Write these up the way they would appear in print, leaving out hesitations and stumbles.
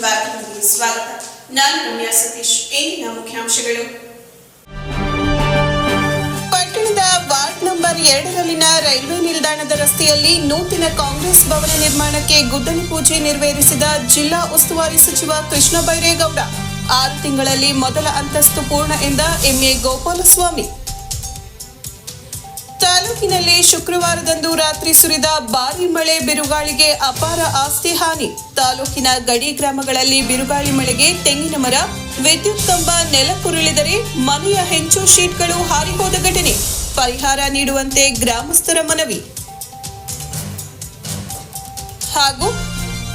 ವಾರ್ತೆಗಳಿಗೆ ಸ್ವಾಗತ. ನಾನು ರಮ್ಯಾ ಸತೀಶ್. ಇಂದಿನ ಮುಖ್ಯಾಂಶಗಳು. ಪಟ್ಟಣದ ವಾರ್ಡ್ ನಂಬರ್ 2ರಲ್ಲಿನ ರೈಲ್ವೆ ನಿಲ್ದಾಣದ ರಸ್ತೆಯಲ್ಲಿ ನೂತನ ಕಾಂಗ್ರೆಸ್ ಭವನ ನಿರ್ಮಾಣಕ್ಕೆ ಗುದ್ದಲಿ ಪೂಜೆ ನೆರವೇರಿಸಿದ ಜಿಲ್ಲಾ ಉಸ್ತುವಾರಿ ಸಚಿವ ಕೃಷ್ಣ ಬೈರೇಗೌಡ. 6 ತಿಂಗಳಲ್ಲಿ ಮೊದಲ ಅಂತಸ್ತು ಪೂರ್ಣ ಎಂದ ಎಂಎ ಗೋಪಾಲಸ್ವಾಮಿ. ತಾಲೂಕಿನಲ್ಲಿ ಶುಕ್ರವಾರದಂದು ರಾತ್ರಿ ಸುರಿದ ಭಾರೀ ಮಳೆ, ಬಿರುಗಾಳಿಗೆ ಅಪಾರ ಆಸ್ತಿ ಹಾನಿ. ತಾಲೂಕಿನ ಗಡಿ ಗ್ರಾಮಗಳಲ್ಲಿ ಬಿರುಗಾಳಿ ಮಳೆಗೆ ತೆಂಗಿನ ಮರ, ವಿದ್ಯುತ್ ಕಂಬ ನೆಲಕ್ಕುರುಳಿದರೆ ಮನೆಯ ಹೆಂಚು ಶೀಟ್ಗಳು ಹಾರಿಹೋದ ಘಟನೆ. ಪರಿಹಾರ ನೀಡುವಂತೆ ಗ್ರಾಮಸ್ಥರ ಮನವಿ. ಹಾಗೂ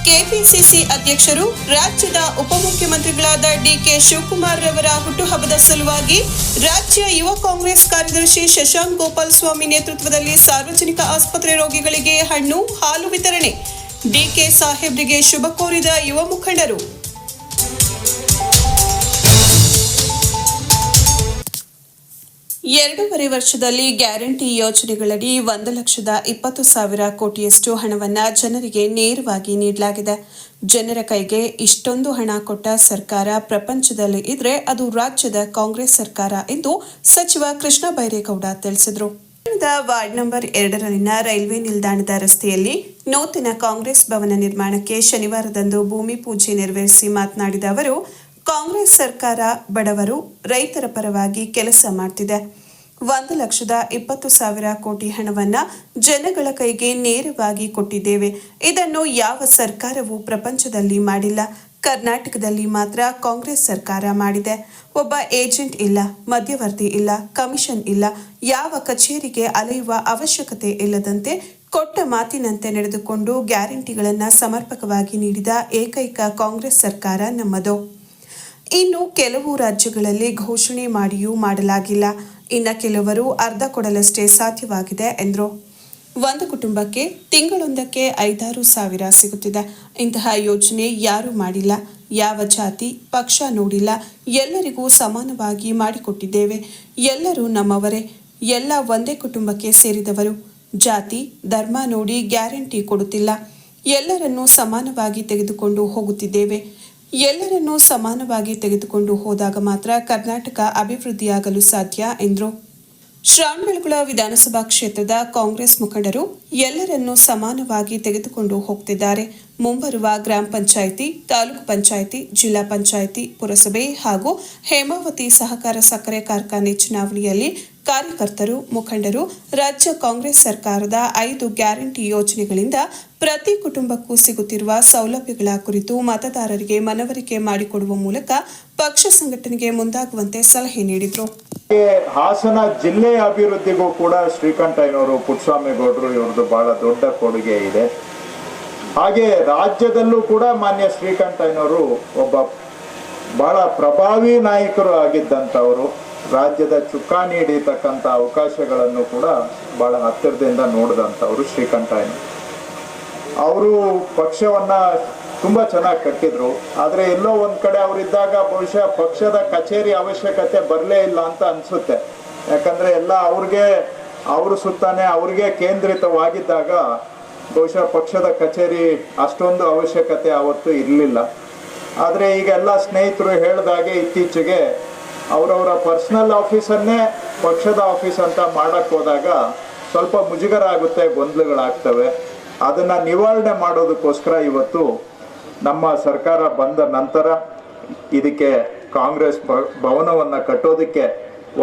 ಕೆಪಿಸಿಸಿ ಅಧ್ಯಕ್ಷರು, ರಾಜ್ಯದ ಉಪಮುಖ್ಯಮಂತ್ರಿಗಳಾದ ಡಿಕೆ ಶಿವಕುಮಾರ್ ರವರ ಹುಟ್ಟುಹಬ್ಬದ ಸಲುವಾಗಿ ರಾಜ್ಯ ಯುವ ಕಾಂಗ್ರೆಸ್ ಕಾರ್ಯದರ್ಶಿ ಶಶಾಂಕ್ ಗೋಪಾಲಸ್ವಾಮಿ ನೇತೃತ್ವದಲ್ಲಿ ಸಾರ್ವಜನಿಕ ಆಸ್ಪತ್ರೆ ರೋಗಿಗಳಿಗೆ ಹಣ್ಣು, ಹಾಲು ವಿತರಣೆ. ಡಿಕೆ ಸಾಹೇಬ್ರಿಗೆ ಶುಭ ಕೋರಿದ ಯುವ ಮುಖಂಡರು. ಎರಡೂವರೆ ವರ್ಷದಲ್ಲಿ ಗ್ಯಾರಂಟಿ ಯೋಜನೆಗಳಡಿ 1,20,000 ಕೋಟಿಯಷ್ಟು ಹಣವನ್ನು ಜನರಿಗೆ ನೇರವಾಗಿ ನೀಡಲಾಗಿದೆ. ಜನರ ಕೈಗೆ ಇಷ್ಟೊಂದು ಹಣ ಕೊಟ್ಟ ಸರ್ಕಾರ ಪ್ರಪಂಚದಲ್ಲಿ ಇದ್ರೆ ಅದು ರಾಜ್ಯದ ಕಾಂಗ್ರೆಸ್ ಸರ್ಕಾರ ಎಂದು ಸಚಿವ ಕೃಷ್ಣ ಬೈರೇಗೌಡ ತಿಳಿಸಿದರು. ವಾರ್ಡ್ ನಂಬರ್ 2ರಲ್ಲಿನ ರೈಲ್ವೆ ನಿಲ್ದಾಣದ ರಸ್ತೆಯಲ್ಲಿ ನೂತನ ಕಾಂಗ್ರೆಸ್ ಭವನ ನಿರ್ಮಾಣಕ್ಕೆ ಶನಿವಾರದಂದು ಭೂಮಿ ಪೂಜೆ ನೆರವೇರಿಸಿ ಮಾತನಾಡಿದ ಅವರು, ಕಾಂಗ್ರೆಸ್ ಸರ್ಕಾರ ಬಡವರು, ರೈತರ ಪರವಾಗಿ ಕೆಲಸ ಮಾಡ್ತಿದೆ. 1,20,000 ಕೋಟಿ ಹಣವನ್ನ ಜನಗಳ ಕೈಗೆ ನೇರವಾಗಿ ಕೊಟ್ಟಿದ್ದೇವೆ. ಇದನ್ನು ಯಾವ ಸರ್ಕಾರವೂ ಪ್ರಪಂಚದಲ್ಲಿ ಮಾಡಿಲ್ಲ. ಕರ್ನಾಟಕದಲ್ಲಿ ಮಾತ್ರ ಕಾಂಗ್ರೆಸ್ ಸರ್ಕಾರ ಮಾಡಿದೆ. ಒಬ್ಬ ಏಜೆಂಟ್ ಇಲ್ಲ, ಮಧ್ಯವರ್ತಿ ಇಲ್ಲ, ಕಮಿಷನ್ ಇಲ್ಲ, ಯಾವ ಕಚೇರಿಗೆ ಅಲೆಯುವ ಅವಶ್ಯಕತೆ ಇಲ್ಲದಂತೆ ಕೊಟ್ಟ ಮಾತಿನಂತೆ ನಡೆದುಕೊಂಡು ಗ್ಯಾರಂಟಿಗಳನ್ನು ಸಮರ್ಪಕವಾಗಿ ನೀಡಿದ ಏಕೈಕ ಕಾಂಗ್ರೆಸ್ ಸರ್ಕಾರ ನಮ್ಮದು. ಇನ್ನು ಕೆಲವು ರಾಜ್ಯಗಳಲ್ಲಿ ಘೋಷಣೆ ಮಾಡಿಯೂ ಮಾಡಲಾಗಿಲ್ಲ. ಇನ್ನು ಕೆಲವರು ಅರ್ಧ ಕೊಡಲಷ್ಟೇ ಸಾಧ್ಯವಾಗಿದೆ ಎಂದರು. ಒಂದು ಕುಟುಂಬಕ್ಕೆ ತಿಂಗಳೊಂದಕ್ಕೆ 5-6 ಸಾವಿರ ಸಿಗುತ್ತಿದೆ. ಇಂತಹ ಯೋಜನೆ ಯಾರೂ ಮಾಡಿಲ್ಲ. ಯಾವ ಜಾತಿ ಪಕ್ಷ ನೋಡಿಲ್ಲ. ಎಲ್ಲರಿಗೂ ಸಮಾನವಾಗಿ ಮಾಡಿಕೊಟ್ಟಿದ್ದೇವೆ. ಎಲ್ಲರೂ ನಮ್ಮವರೇ, ಎಲ್ಲ ಒಂದೇ ಕುಟುಂಬಕ್ಕೆ ಸೇರಿದವರು. ಜಾತಿ ಧರ್ಮ ನೋಡಿ ಗ್ಯಾರಂಟಿ ಕೊಡುತ್ತಿಲ್ಲ. ಎಲ್ಲರನ್ನೂ ಸಮಾನವಾಗಿ ತೆಗೆದುಕೊಂಡು ಹೋಗುತ್ತಿದ್ದೇವೆ. ಎಲ್ಲರನ್ನೂ ಸಮಾನವಾಗಿ ತೆಗೆದುಕೊಂಡು ಹೋದಾಗ ಮಾತ್ರ ಕರ್ನಾಟಕ ಅಭಿವೃದ್ಧಿಯಾಗಲು ಸಾಧ್ಯ ಎಂದರು. ಶ್ರವಣಬೆಳಗೊಳ ವಿಧಾನಸಭಾ ಕ್ಷೇತ್ರದ ಕಾಂಗ್ರೆಸ್ ಮುಖಂಡರು ಎಲ್ಲರನ್ನೂ ಸಮಾನವಾಗಿ ತೆಗೆದುಕೊಂಡು ಹೋಗ್ತಿದ್ದಾರೆ. ಮುಂಬರುವ ಗ್ರಾಮ ಪಂಚಾಯಿತಿ, ತಾಲೂಕು ಪಂಚಾಯಿತಿ, ಜಿಲ್ಲಾ ಪಂಚಾಯಿತಿ, ಪುರಸಭೆ ಹಾಗೂ ಹೇಮಾವತಿ ಸಹಕಾರ ಸಕ್ಕರೆ ಕಾರ್ಖಾನೆ ಚುನಾವಣೆಯಲ್ಲಿ ಕಾರ್ಯಕರ್ತರು, ಮುಖಂಡರು ರಾಜ್ಯ ಕಾಂಗ್ರೆಸ್ ಸರ್ಕಾರದ 5 ಗ್ಯಾರಂಟಿ ಯೋಜನೆಗಳಿಂದ ಪ್ರತಿ ಕುಟುಂಬಕ್ಕೂ ಸಿಗುತ್ತಿರುವ ಸೌಲಭ್ಯಗಳ ಕುರಿತು ಮತದಾರರಿಗೆ ಮನವರಿಕೆ ಮಾಡಿಕೊಡುವ ಮೂಲಕ ಪಕ್ಷ ಸಂಘಟನೆಗೆ ಮುಂದಾಗುವಂತೆ ಸಲಹೆ ನೀಡಿದರು. ಹಾಸನ ಜಿಲ್ಲೆಯ ಅಭಿವೃದ್ಧಿಗೂ ಕೂಡ ಶ್ರೀಕಂಠಯ್ಯನವರು, ಪುಟ್ಟಸ್ವಾಮಿ ಗೌಡರು ಇವರದು ಬಹಳ ದೊಡ್ಡ ಕೊಡುಗೆ ಇದೆ. ಹಾಗೆ ರಾಜ್ಯದಲ್ಲೂ ಕೂಡ ಮಾನ್ಯ ಶ್ರೀಕಂಠಯ್ಯನವರು ಒಬ್ಬ ಬಹಳ ಪ್ರಭಾವಿ ನಾಯಕರು ಆಗಿದ್ದಂಥವರು. ರಾಜ್ಯದ ಚುಕ್ಕಾಣಿ ಹಿಡಿತಕ್ಕಂಥ ಅವಕಾಶಗಳನ್ನು ಕೂಡ ಬಹಳ ಹತ್ತಿರದಿಂದ ನೋಡಿದಂಥವರು ಶ್ರೀಕಂಠಯ್ಯನವರು. ಅವರು ಪಕ್ಷವನ್ನ ತುಂಬ ಚೆನ್ನಾಗಿ ಕಟ್ಟಿದ್ರು. ಆದರೆ ಎಲ್ಲೋ ಒಂದು ಕಡೆ ಅವರಿದ್ದಾಗ ಬಹುಶಃ ಪಕ್ಷದ ಕಚೇರಿ ಅವಶ್ಯಕತೆ ಬರಲೇ ಇಲ್ಲ ಅಂತ ಅನಿಸುತ್ತೆ. ಯಾಕಂದರೆ ಎಲ್ಲ ಅವರು ಸುತ್ತಾನೆ ಅವ್ರಿಗೆ ಕೇಂದ್ರಿತವಾಗಿದ್ದಾಗ ಬಹುಶಃ ಪಕ್ಷದ ಕಚೇರಿ ಅಷ್ಟೊಂದು ಅವಶ್ಯಕತೆ ಅವತ್ತು ಇರಲಿಲ್ಲ. ಆದರೆ ಈಗ ಎಲ್ಲ ಸ್ನೇಹಿತರು ಹೇಳಿದಾಗೆ ಇತ್ತೀಚೆಗೆ ಅವರವರ ಪರ್ಸನಲ್ ಆಫೀಸನ್ನೇ ಪಕ್ಷದ ಆಫೀಸ್ ಅಂತ ಮಾಡಕ್ಕೆ ಹೋದಾಗ ಸ್ವಲ್ಪ ಮುಜುಗರ ಆಗುತ್ತೆ, ಗೊಂದಲಗಳಾಗ್ತವೆ. ಅದನ್ನು ನಿವಾರಣೆ ಮಾಡೋದಕ್ಕೋಸ್ಕರ ಇವತ್ತು ನಮ್ಮ ಸರ್ಕಾರ ಬಂದ ನಂತರ ಇದಕ್ಕೆ ಕಾಂಗ್ರೆಸ್ ಭವನವನ್ನು ಕಟ್ಟೋದಕ್ಕೆ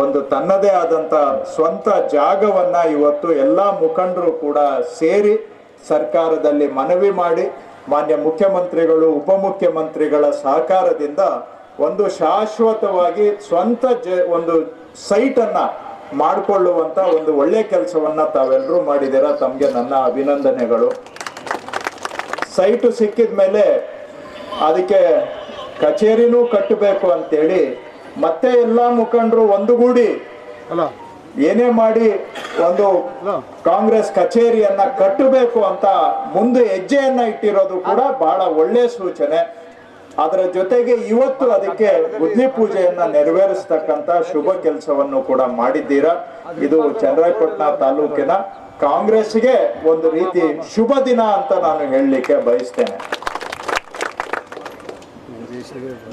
ಒಂದು ತನ್ನದೇ ಆದಂಥ ಸ್ವಂತ ಜಾಗವನ್ನು ಇವತ್ತು ಎಲ್ಲ ಮುಖಂಡರು ಕೂಡ ಸೇರಿ ಸರ್ಕಾರದಲ್ಲಿ ಮನವಿ ಮಾಡಿ ಮಾನ್ಯ ಮುಖ್ಯಮಂತ್ರಿಗಳು, ಉಪಮುಖ್ಯಮಂತ್ರಿಗಳ ಸಹಕಾರದಿಂದ ಒಂದು ಶಾಶ್ವತವಾಗಿ ಸ್ವಂತ ಒಂದು ಸೈಟನ್ನು ಮಾಡಿಕೊಳ್ಳುವಂಥ ಒಂದು ಒಳ್ಳೆಯ ಕೆಲಸವನ್ನು ತಾವೆಲ್ಲರೂ ಮಾಡಿದ್ದೀರಾ. ತಮಗೆ ನನ್ನ ಅಭಿನಂದನೆಗಳು. ಸೈಟು ಸಿಕ್ಕಿದ ಮೇಲೆ ಅದಕ್ಕೆ ಕಚೇರಿನೂ ಕಟ್ಟಬೇಕು ಅಂತೇಳಿ ಮತ್ತೆ ಎಲ್ಲ ಮುಖಂಡರು ಒಂದುಗೂಡಿ ಏನೇ ಮಾಡಿ ಒಂದು ಕಾಂಗ್ರೆಸ್ ಕಚೇರಿಯನ್ನ ಕಟ್ಟಬೇಕು ಅಂತ ಮುಂದೆ ಹೆಜ್ಜೆಯನ್ನ ಇಟ್ಟಿರೋದು ಕೂಡ ಬಹಳ ಒಳ್ಳೆಯ ಸೂಚನೆ. ಅದರ ಜೊತೆಗೆ ಇವತ್ತು ಅದಕ್ಕೆ ಗುದ್ಲಿ ಪೂಜೆಯನ್ನ ನೆರವೇರಿಸತಕ್ಕಂತ ಶುಭ ಕೆಲಸವನ್ನು ಕೂಡ ಮಾಡಿದ್ದೀರಾ. ಇದು ಚನ್ನರಾಯಪಟ್ಟಣ ತಾಲೂಕಿನ ಕಾಂಗ್ರೆಸ್ಗೆ ಒಂದು ರೀತಿ ಶುಭ ದಿನ ಅಂತ ನಾನು ಹೇಳಲಿಕ್ಕೆ ಬಯಸ್ತೇನೆ.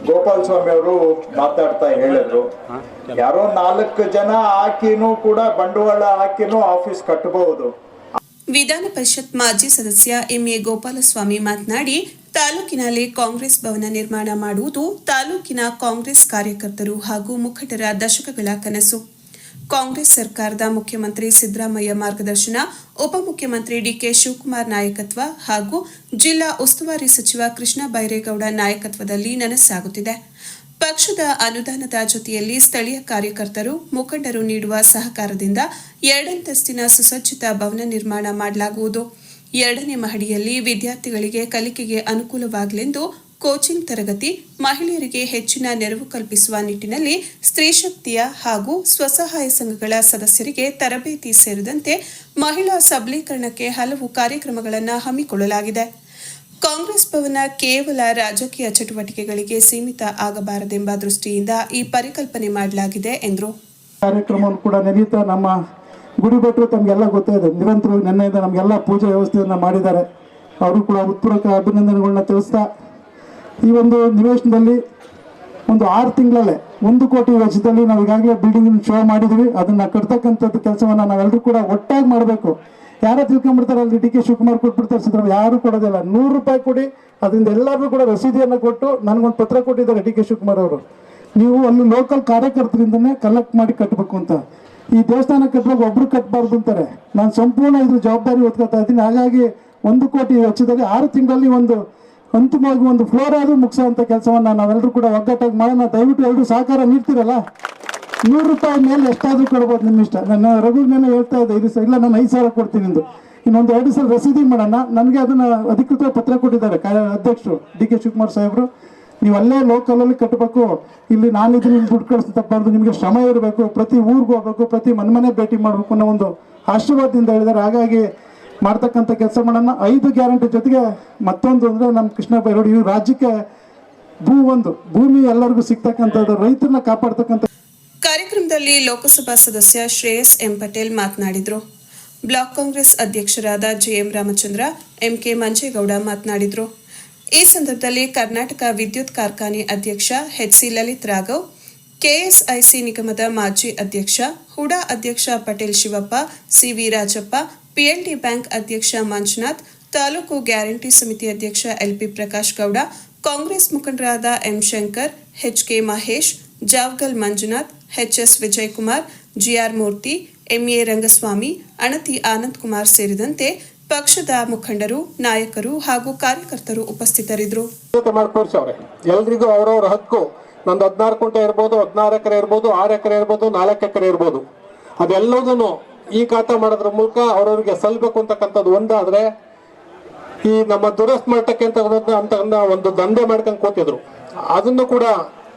ಗೋಪಾಲ ಸ್ವಾಮಿ ಅವರು ಮಾತಾಡ್ತಾ ಹೇಳಿದ್ರು, ಯಾರೋ 4 ಜನ ಹಾಕಿನೂ ಕೂಡ ಬಂಡವಾಳ ಹಾಕಿನೂ ಆಫೀಸ್ ಕಟ್ಟಬಹುದು. ವಿಧಾನ ಪರಿಷತ್ ಮಾಜಿ ಸದಸ್ಯ ಎಂಎ ಗೋಪಾಲಸ್ವಾಮಿ ಮಾತನಾಡಿ, ತಾಲೂಕಿನಲ್ಲಿ ಕಾಂಗ್ರೆಸ್ ಭವನ ನಿರ್ಮಾಣ ಮಾಡುವುದು ತಾಲೂಕಿನ ಕಾಂಗ್ರೆಸ್ ಕಾರ್ಯಕರ್ತರು ಹಾಗೂ ಮುಖಂಡರ ದಶಕಗಳ ಕನಸು. ಕಾಂಗ್ರೆಸ್ ಸರ್ಕಾರದ ಮುಖ್ಯಮಂತ್ರಿ ಸಿದ್ದರಾಮಯ್ಯ ಮಾರ್ಗದರ್ಶನ, ಉಪಮುಖ್ಯಮಂತ್ರಿ ಡಿಕೆ ಶಿವಕುಮಾರ್ ನಾಯಕತ್ವ ಹಾಗೂ ಜಿಲ್ಲಾ ಉಸ್ತುವಾರಿ ಸಚಿವ ಕೃಷ್ಣ ಬೈರೇಗೌಡ ನಾಯಕತ್ವದಲ್ಲಿ ನನಸಾಗುತ್ತಿದೆ. ಪಕ್ಷದ ಅನುದಾನದ ಜೊತೆಯಲ್ಲಿ ಸ್ಥಳೀಯ ಕಾರ್ಯಕರ್ತರು, ಮುಖಂಡರು ನೀಡುವ ಸಹಕಾರದಿಂದ 2 ಅಂತಸ್ತಿನ ಸುಸಜ್ಜಿತ ಭವನ ನಿರ್ಮಾಣ ಮಾಡಲಾಗುವುದು. 2ನೇ ಮಹಡಿಯಲ್ಲಿ ವಿದ್ಯಾರ್ಥಿಗಳಿಗೆ ಕಲಿಕೆಗೆ ಅನುಕೂಲವಾಗಲೆಂದು ಕೋಚಿಂಗ್ ತರಗತಿ, ಮಹಿಳೆಯರಿಗೆ ಹೆಚ್ಚಿನ ನೆರವು ಕಲ್ಪಿಸುವ ನಿಟ್ಟಿನಲ್ಲಿ ಸ್ತ್ರೀ ಶಕ್ತಿಯ ಹಾಗೂ ಸ್ವಸಹಾಯ ಸಂಘಗಳ ಸದಸ್ಯರಿಗೆ ತರಬೇತಿ ಸೇರಿದಂತೆ ಮಹಿಳಾ ಸಬಲೀಕರಣಕ್ಕೆ ಹಲವು ಕಾರ್ಯಕ್ರಮಗಳನ್ನು ಹಮ್ಮಿಕೊಳ್ಳಲಾಗಿದೆ. ಕಾಂಗ್ರೆಸ್ ಭವನ ಕೇವಲ ರಾಜಕೀಯ ಚಟುವಟಿಕೆಗಳಿಗೆ ಸೀಮಿತ ಆಗಬಾರದೆಂಬ ದೃಷ್ಟಿಯಿಂದ ಈ ಪರಿಕಲ್ಪನೆ ಮಾಡಲಾಗಿದೆ ಎಂದರು. ಕಾರ್ಯಕ್ರಮವನ್ನು ಕೂಡ ನಡೆಯುತ್ತಾ ನಮ್ಮ ಗುಡಿ ಭಟ್ರು ತಮಗೆಲ್ಲ ಗೊತ್ತಿದೆ, ನಿರಂತರವಾಗಿ ನಿನ್ನೆಯಿಂದ ನಮಗೆಲ್ಲ ಪೂಜೆ ವ್ಯವಸ್ಥೆಯನ್ನು ಮಾಡಿದ್ದಾರೆ. ಅವರು ಕೂಡ ಉತ್ಪೂರ್ವಕ ಅಭಿನಂದನೆಗಳನ್ನ ತಿಳಿಸ್ತಾ, ಈ ಒಂದು ನಿವೇಶನದಲ್ಲಿ ಒಂದು 6 ತಿಂಗಳಲ್ಲೇ 1 ಕೋಟಿ ವೆಚ್ಚದಲ್ಲಿ ನಾವು ಈಗಾಗಲೇ ಬಿಲ್ಡಿಂಗ್ ಶೋ ಮಾಡಿದ್ವಿ. ಅದನ್ನು ಕಟ್ತಕ್ಕಂಥದ್ದು ಕೆಲಸವನ್ನು ನಾವೆಲ್ಲರೂ ಕೂಡ ಒಟ್ಟಾಗಿ ಮಾಡಬೇಕು. ಯಾರೋ ತಿಳ್ಕೊಂಡ್ಬಿಡ್ತಾರೆ, ಅಲ್ಲಿ ಡಿ ಕೆ ಶಿವಕುಮಾರ್ ಕೊಟ್ಬಿಡ್ತಾರೆ, ಸಿದ್ದರಾಮಯ್ಯ ಯಾರು ಕೊಡೋದಿಲ್ಲ. 100 ರೂಪಾಯಿ ಕೊಡಿ, ಅದರಿಂದ ಎಲ್ಲರಿಗೂ ಕೂಡ ರಸೀದಿಯನ್ನು ಕೊಟ್ಟು ನನಗೊಂದು ಪತ್ರ ಕೊಟ್ಟಿದ್ದಾರೆ ಡಿ ಕೆ ಶಿವಕುಮಾರ್ ಅವರು, ನೀವು ಅಲ್ಲಿ ಲೋಕಲ್ ಕಾರ್ಯಕರ್ತರಿಂದನೇ ಕಲೆಕ್ಟ್ ಮಾಡಿ ಕಟ್ಟಬೇಕು ಅಂತ. ಈ ದೇವಸ್ಥಾನ ಕಟ್ಟುವಾಗ ಒಬ್ರು ಕಟ್ಟಬಾರ್ದು ಅಂತಾರೆ. ನಾನು ಸಂಪೂರ್ಣ ಇದ್ರ ಜವಾಬ್ದಾರಿ ಹೊತ್ಕೊತಾ ಇದ್ದೀನಿ. ಹಾಗಾಗಿ 1 ಕೋಟಿ ವೆಚ್ಚದಲ್ಲಿ 6 ತಿಂಗಳಲ್ಲಿ ಒಂದು ಅಂತಿಮವಾಗಿ ಒಂದು ಫ್ಲೋರ್ ಆದರೂ ಮುಗಿಸೋಂಥ ಕೆಲಸವನ್ನು ನಾವೆಲ್ಲರೂ ಕೂಡ ಒಗ್ಗಟ್ಟಾಗಿ ಮಾಡೋಣ. ದಯವಿಟ್ಟು ಎಲ್ಲರೂ ಸಹಕಾರ ನೀಡ್ತೀರಲ್ಲ. 100 ರೂಪಾಯಿ ಮೇಲೆ ಎಷ್ಟಾದರೂ ಕೊಡ್ಬೋದು, ನಿಮ್ಮ ಇಷ್ಟ. ನನ್ನ ರಘುವಿನೇನೆ ಹೇಳ್ತಾ ಇದ್ದೆ, ಇಲ್ಲ ನಾನು 5,000 ಕೊಡ್ತೀನಿ ಎಂದು. ಇನ್ನೊಂದು 2 ಸಲ ರಸೀದಿ ಮಾಡೋಣ. ನನಗೆ ಅದನ್ನು ಅಧಿಕೃತ ಪತ್ರ ಕೊಟ್ಟಿದ್ದಾರೆ ಅಧ್ಯಕ್ಷರು ಡಿ ಕೆ ಶಿವಕುಮಾರ್ ಸಾಹೇಬರು. ನೀವು ಅಲ್ಲೇ ಲೋಕಲಲ್ಲಿ ಕಟ್ಟಬೇಕು, ಇಲ್ಲಿ ನಾನಿದ್ರೆ ಇಲ್ಲಿ ದುಡ್ಡು ಕಳಿಸ್ತಪ್ಪಾರ್ದು, ನಿಮಗೆ ಶ್ರಮ ಇರಬೇಕು, ಪ್ರತಿ ಊರಿಗೂ ಹೋಗ್ಬೇಕು, ಪ್ರತಿ ಮನೆ ಭೇಟಿ ಮಾಡಬೇಕು ಅನ್ನೋ ಒಂದು ಆಶೀರ್ವಾದದಿಂದ ಹೇಳಿದ್ದಾರೆ. ಹಾಗಾಗಿ ಮಾಡ್ತಕ್ಕಂಥ ಕೆಲಸ ಮಾಡೋಣ. 5 ಗ್ಯಾರಂಟಿ ಜೊತೆಗೆ ಮತ್ತೊಂದು ಅಂದರೆ ನಮ್ಮ ಕೃಷ್ಣ ಬೈರೇಗೌಡ, ಇವು ರಾಜ್ಯಕ್ಕೆ ಭೂಮಿ ಎಲ್ಲರಿಗೂ ಸಿಗ್ತಕ್ಕಂಥದ್ದು, ರೈತರನ್ನ ಕಾಪಾಡ್ತಕ್ಕಂಥ. ಕಾರ್ಯಕ್ರಮದಲ್ಲಿ ಲೋಕಸಭಾ ಸದಸ್ಯ ಶ್ರೇಯಸ್ ಎಂ ಪಟೇಲ್ ಮಾತನಾಡಿದರು. ಬ್ಲಾಕ್ ಕಾಂಗ್ರೆಸ್ ಅಧ್ಯಕ್ಷರಾದ ಜೆಎಂ ರಾಮಚಂದ್ರ, ಎಂಕೆ ಮಂಜೇಗೌಡ ಮಾತನಾಡಿದರು. ಈ ಸಂದರ್ಭದಲ್ಲಿ ಕರ್ನಾಟಕ ವಿದ್ಯುತ್ ಕಾರ್ಖಾನೆ ಅಧ್ಯಕ್ಷ ಎಚ್ಸಿ ಲಲಿತ್ ರಾಘವ್, ಕೆಎಸ್ಐಸಿ ನಿಗಮದ ಮಾಜಿ ಅಧ್ಯಕ್ಷ, ಹುಡಾ ಅಧ್ಯಕ್ಷ Patel Shivappa, CV Rajappa, PLD bank ಅಧ್ಯಕ್ಷ ಮಂಜುನಾಥ್, ತಾಲೂಕು ಗ್ಯಾರಂಟಿ ಸಮಿತಿ ಅಧ್ಯಕ್ಷ ಎಲ್ಪಿ ಪ್ರಕಾಶ್ ಗೌಡ, ಕಾಂಗ್ರೆಸ್ ಮುಖಂಡರಾದ M Shankar, HK Mahesh, Javagal Manjunath, HS Vijayakumar, GR Murthy, MA Rangaswamy, Anati Anand Kumar ಸೇರಿದಂತೆ ಪಕ್ಷದ ಮುಖಂಡರು, ನಾಯಕರು ಹಾಗೂ ಕಾರ್ಯಕರ್ತರು ಉಪಸ್ಥಿತರಿದ್ದರು. ಎಲ್ರಿಗೂ ಅವರವರ ಹಕ್ಕು. ನಂದು 16 ಕುಂಟೆ ಇರ್ಬೋದು, 16 ಎಕರೆ ಇರ್ಬೋದು, 6 ಎಕರೆ ಇರ್ಬೋದು, 4 ಎಕರೆ ಇರ್ಬೋದು. ಅದೆಲ್ಲದನ್ನು ಈ ಖಾತಾ ಮಾಡೋದ್ರ ಮೂಲಕ ಅವರವರಿಗೆ ಸಲ್ಲಬೇಕು ಅಂತಕ್ಕಂಥದ್ದು ಒಂದಾದ್ರೆ, ಈ ನಮ್ಮ ದುರಸ್ತಿ ಮಟ್ಟಕ್ಕೆ ಅಂತ ಒಂದು ದಂಧೆ ಮಾಡ್ಕೊಂಡು ಕೂತಿದ್ರು. ಅದನ್ನು ಕೂಡ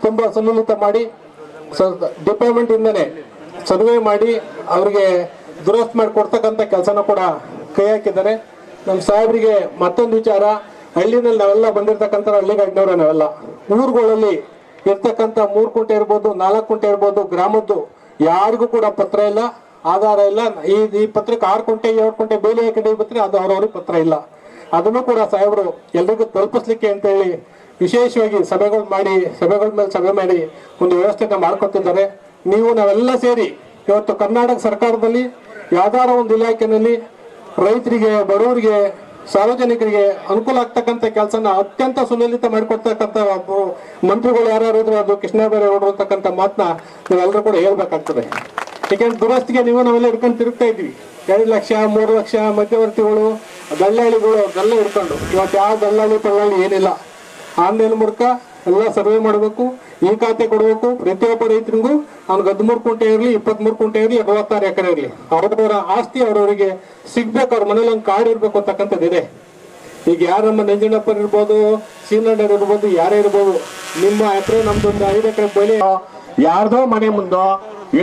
ತುಂಬಾ ಸುಲಲಿತ ಮಾಡಿ ಡಿಪಾರ್ಟ್ಮೆಂಟ್ ಇಂದನೇ ಸರ್ವೆ ಮಾಡಿ ಅವರಿಗೆ ದುರಸ್ತಿ ಮಾಡಿ ಕೊಡ್ತಕ್ಕಂಥ ಕೆಲಸನ ಕೂಡ ಕೈ ಹಾಕಿದ್ದಾರೆ. ನಮ್ಮ ಸಾಹೇಬರಿಗೆ ಮತ್ತೊಂದು ವಿಚಾರ, ಹಳ್ಳಿನಲ್ಲಿ ನಾವೆಲ್ಲ ಬಂದಿರತಕ್ಕಂಥ ಹಳ್ಳಿಗಾಡಿನವ್ರೆ, ನಾವೆಲ್ಲ ಊರುಗಳಲ್ಲಿ ಇರ್ತಕ್ಕಂಥ 3 ಕುಂಟೆ ಇರ್ಬೋದು, 4 ಕುಂಟೆ ಇರ್ಬೋದು, ಗ್ರಾಮದ್ದು ಯಾರಿಗೂ ಕೂಡ ಪತ್ರ ಇಲ್ಲ, ಆಧಾರ ಇಲ್ಲ. ಈ ಪತ್ರಕ್ಕೆ 6 ಕುಂಟೆ 7 ಕುಂಟೆ ಬೇಲಿ ಹಾಕಿ ಬರ್ತಾರೆ, ಅದು ಅವ್ರವ್ರಿಗೆ ಪತ್ರ ಇಲ್ಲ. ಅದನ್ನು ಕೂಡ ಸಾಹೇಬರು ಎಲ್ರಿಗೂ ತಲುಪಿಸ್ಲಿಕ್ಕೆ ಅಂತೇಳಿ ವಿಶೇಷವಾಗಿ ಸಭೆಗಳ ಮೇಲೆ ಸಭೆ ಮಾಡಿ ಒಂದು ವ್ಯವಸ್ಥೆನ ಮಾಡ್ಕೊತಿದ್ದಾರೆ. ನಾವೆಲ್ಲ ಸೇರಿ ಇವತ್ತು ಕರ್ನಾಟಕ ಸರ್ಕಾರದಲ್ಲಿ ಯಾವ್ದಾರ ಒಂದು ಇಲಾಖೆಯಲ್ಲಿ ರೈತರಿಗೆ, ಬಡವರಿಗೆ, ಸಾರ್ವಜನಿಕರಿಗೆ ಅನುಕೂಲ ಆಗ್ತಕ್ಕಂಥ ಕೆಲಸನ ಅತ್ಯಂತ ಸುಲಲಿತ ಮಾಡಿಕೊಡ್ತಕ್ಕಂಥ ಮಂತ್ರಿಗಳು ಯಾರ್ಯಾರು ಇದ್ರು, ಅದು ಕೃಷ್ಣ ಬೈರೇಗೌಡರು ಅಂತಕ್ಕಂಥ ಮಾತನ್ನ ನಾವೆಲ್ಲರೂ ಕೂಡ ಹೇಳ್ಬೇಕಾಗ್ತದೆ. ಯಾಕೆಂದ್ರೆ ದುರಸ್ತಿಗೆ ನಾವೆಲ್ಲ ಹಿಡ್ಕೊಂಡು ತಿರುಗ್ತಾ ಇದ್ವಿ. 2 ಲಕ್ಷ 3 ಲಕ್ಷ ಮಧ್ಯವರ್ತಿಗಳು, ದಲ್ಲಾಳಿಗಳು ಅದೆಲ್ಲ ಹಿಡ್ಕೊಂಡು. ಇವತ್ತು ಯಾವ ದಲ್ಲಾಳಿ ಏನಿಲ್ಲ. ಆನ್ಲೈನ್ ಮೂಲಕ ಎಲ್ಲ ಸರ್ವೆ ಮಾಡಬೇಕು, ಈ ಖಾತೆ ಕೊಡಬೇಕು. ಪ್ರತಿಯೊಬ್ಬ ರೈತರಿಗೂ ಅವ್ನಿಗೆ 13 ಕುಂಟೆ ಇರಲಿ, 23 ಕುಂಟೆ ಇರಲಿ, 66 ಎಕರೆ ಇರಲಿ, ಅವರವರ ಆಸ್ತಿ ಅವರವರಿಗೆ ಸಿಗ್ಬೇಕು. ಅವ್ರ ಮನೇಲಿ ಒಂದು ಕಾರ್ಡ್ ಇರ್ಬೇಕು ಅಂತಕ್ಕಂಥದ್ದು ಇದೆ. ಈಗ ಯಾರು ನಮ್ಮ ನಂಜಣ್ಣಪ್ಪರ್ ಇರ್ಬೋದು, ಸೀನಣ್ಣರ್ ಇರ್ಬೋದು, ಯಾರೇ ಇರ್ಬೋದು, ನಿಮ್ಮ ಎಕರೆ ನಮ್ದೊಂದು 5 ಎಕರೆ ಬೆಲೆ ಯಾರ್ದೋ ಮನೆ ಮುಂದೋ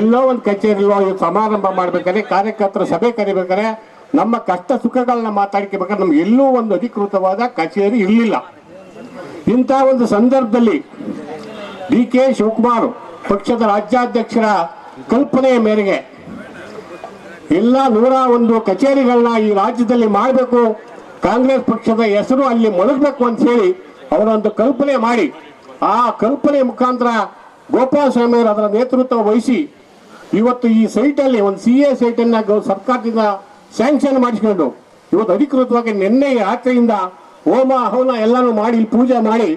ಎಲ್ಲೋ ಒಂದು ಕಚೇರಿಯೋ ಸಮಾರಂಭ ಮಾಡ್ಬೇಕಾದ್ರೆ, ಕಾರ್ಯಕರ್ತರ ಸಭೆ ಕರಿಬೇಕಾದ್ರೆ, ನಮ್ಮ ಕಷ್ಟ ಸುಖಗಳನ್ನ ಮಾತಾಡ್ಕೋಬೇಕಾದ್ರೆ ನಮ್ಗೆ ಎಲ್ಲೂ ಒಂದು ಅಧಿಕೃತವಾದ ಕಚೇರಿ ಇರಲಿಲ್ಲ. ಇಂಥ ಒಂದು ಸಂದರ್ಭದಲ್ಲಿ ಡಿ ಕೆ ಶಿವಕುಮಾರ್ ಪಕ್ಷದ ರಾಜ್ಯಾಧ್ಯಕ್ಷರ ಕಲ್ಪನೆಯ ಮೇರೆಗೆ ಎಲ್ಲ 101 ಕಚೇರಿಗಳನ್ನ ಈ ರಾಜ್ಯದಲ್ಲಿ ಮಾಡಬೇಕು, ಕಾಂಗ್ರೆಸ್ ಪಕ್ಷದ ಹೆಸರು ಅಲ್ಲಿ ಮೊಳಗಬೇಕು ಅಂತ ಹೇಳಿ ಅವರೊಂದು ಕಲ್ಪನೆ ಮಾಡಿ ಆ ಕಲ್ಪನೆ ಮುಖಾಂತರ ಗೋಪಾಲ ಸ್ವಾಮಿ ಅವರು ಅದರ ನೇತೃತ್ವ ವಹಿಸಿ ಇವತ್ತು ಈ ಸೈಟಲ್ಲಿ ಒಂದು CA ಸೈಟನ್ನು ಸರ್ಕಾರದಿಂದ ಸ್ಯಾಂಕ್ಷನ್ ಮಾಡಿಸ್ಕೊಂಡು ಇವತ್ತು ಅಧಿಕೃತವಾಗಿ ನಿನ್ನೆ ರಾತ್ರಿಯಿಂದ ಹೋಮ ಹವನ ಎಲ್ಲನೂ ಮಾಡಿ ಇಲ್ಲಿ ಪೂಜೆ ಮಾಡಿ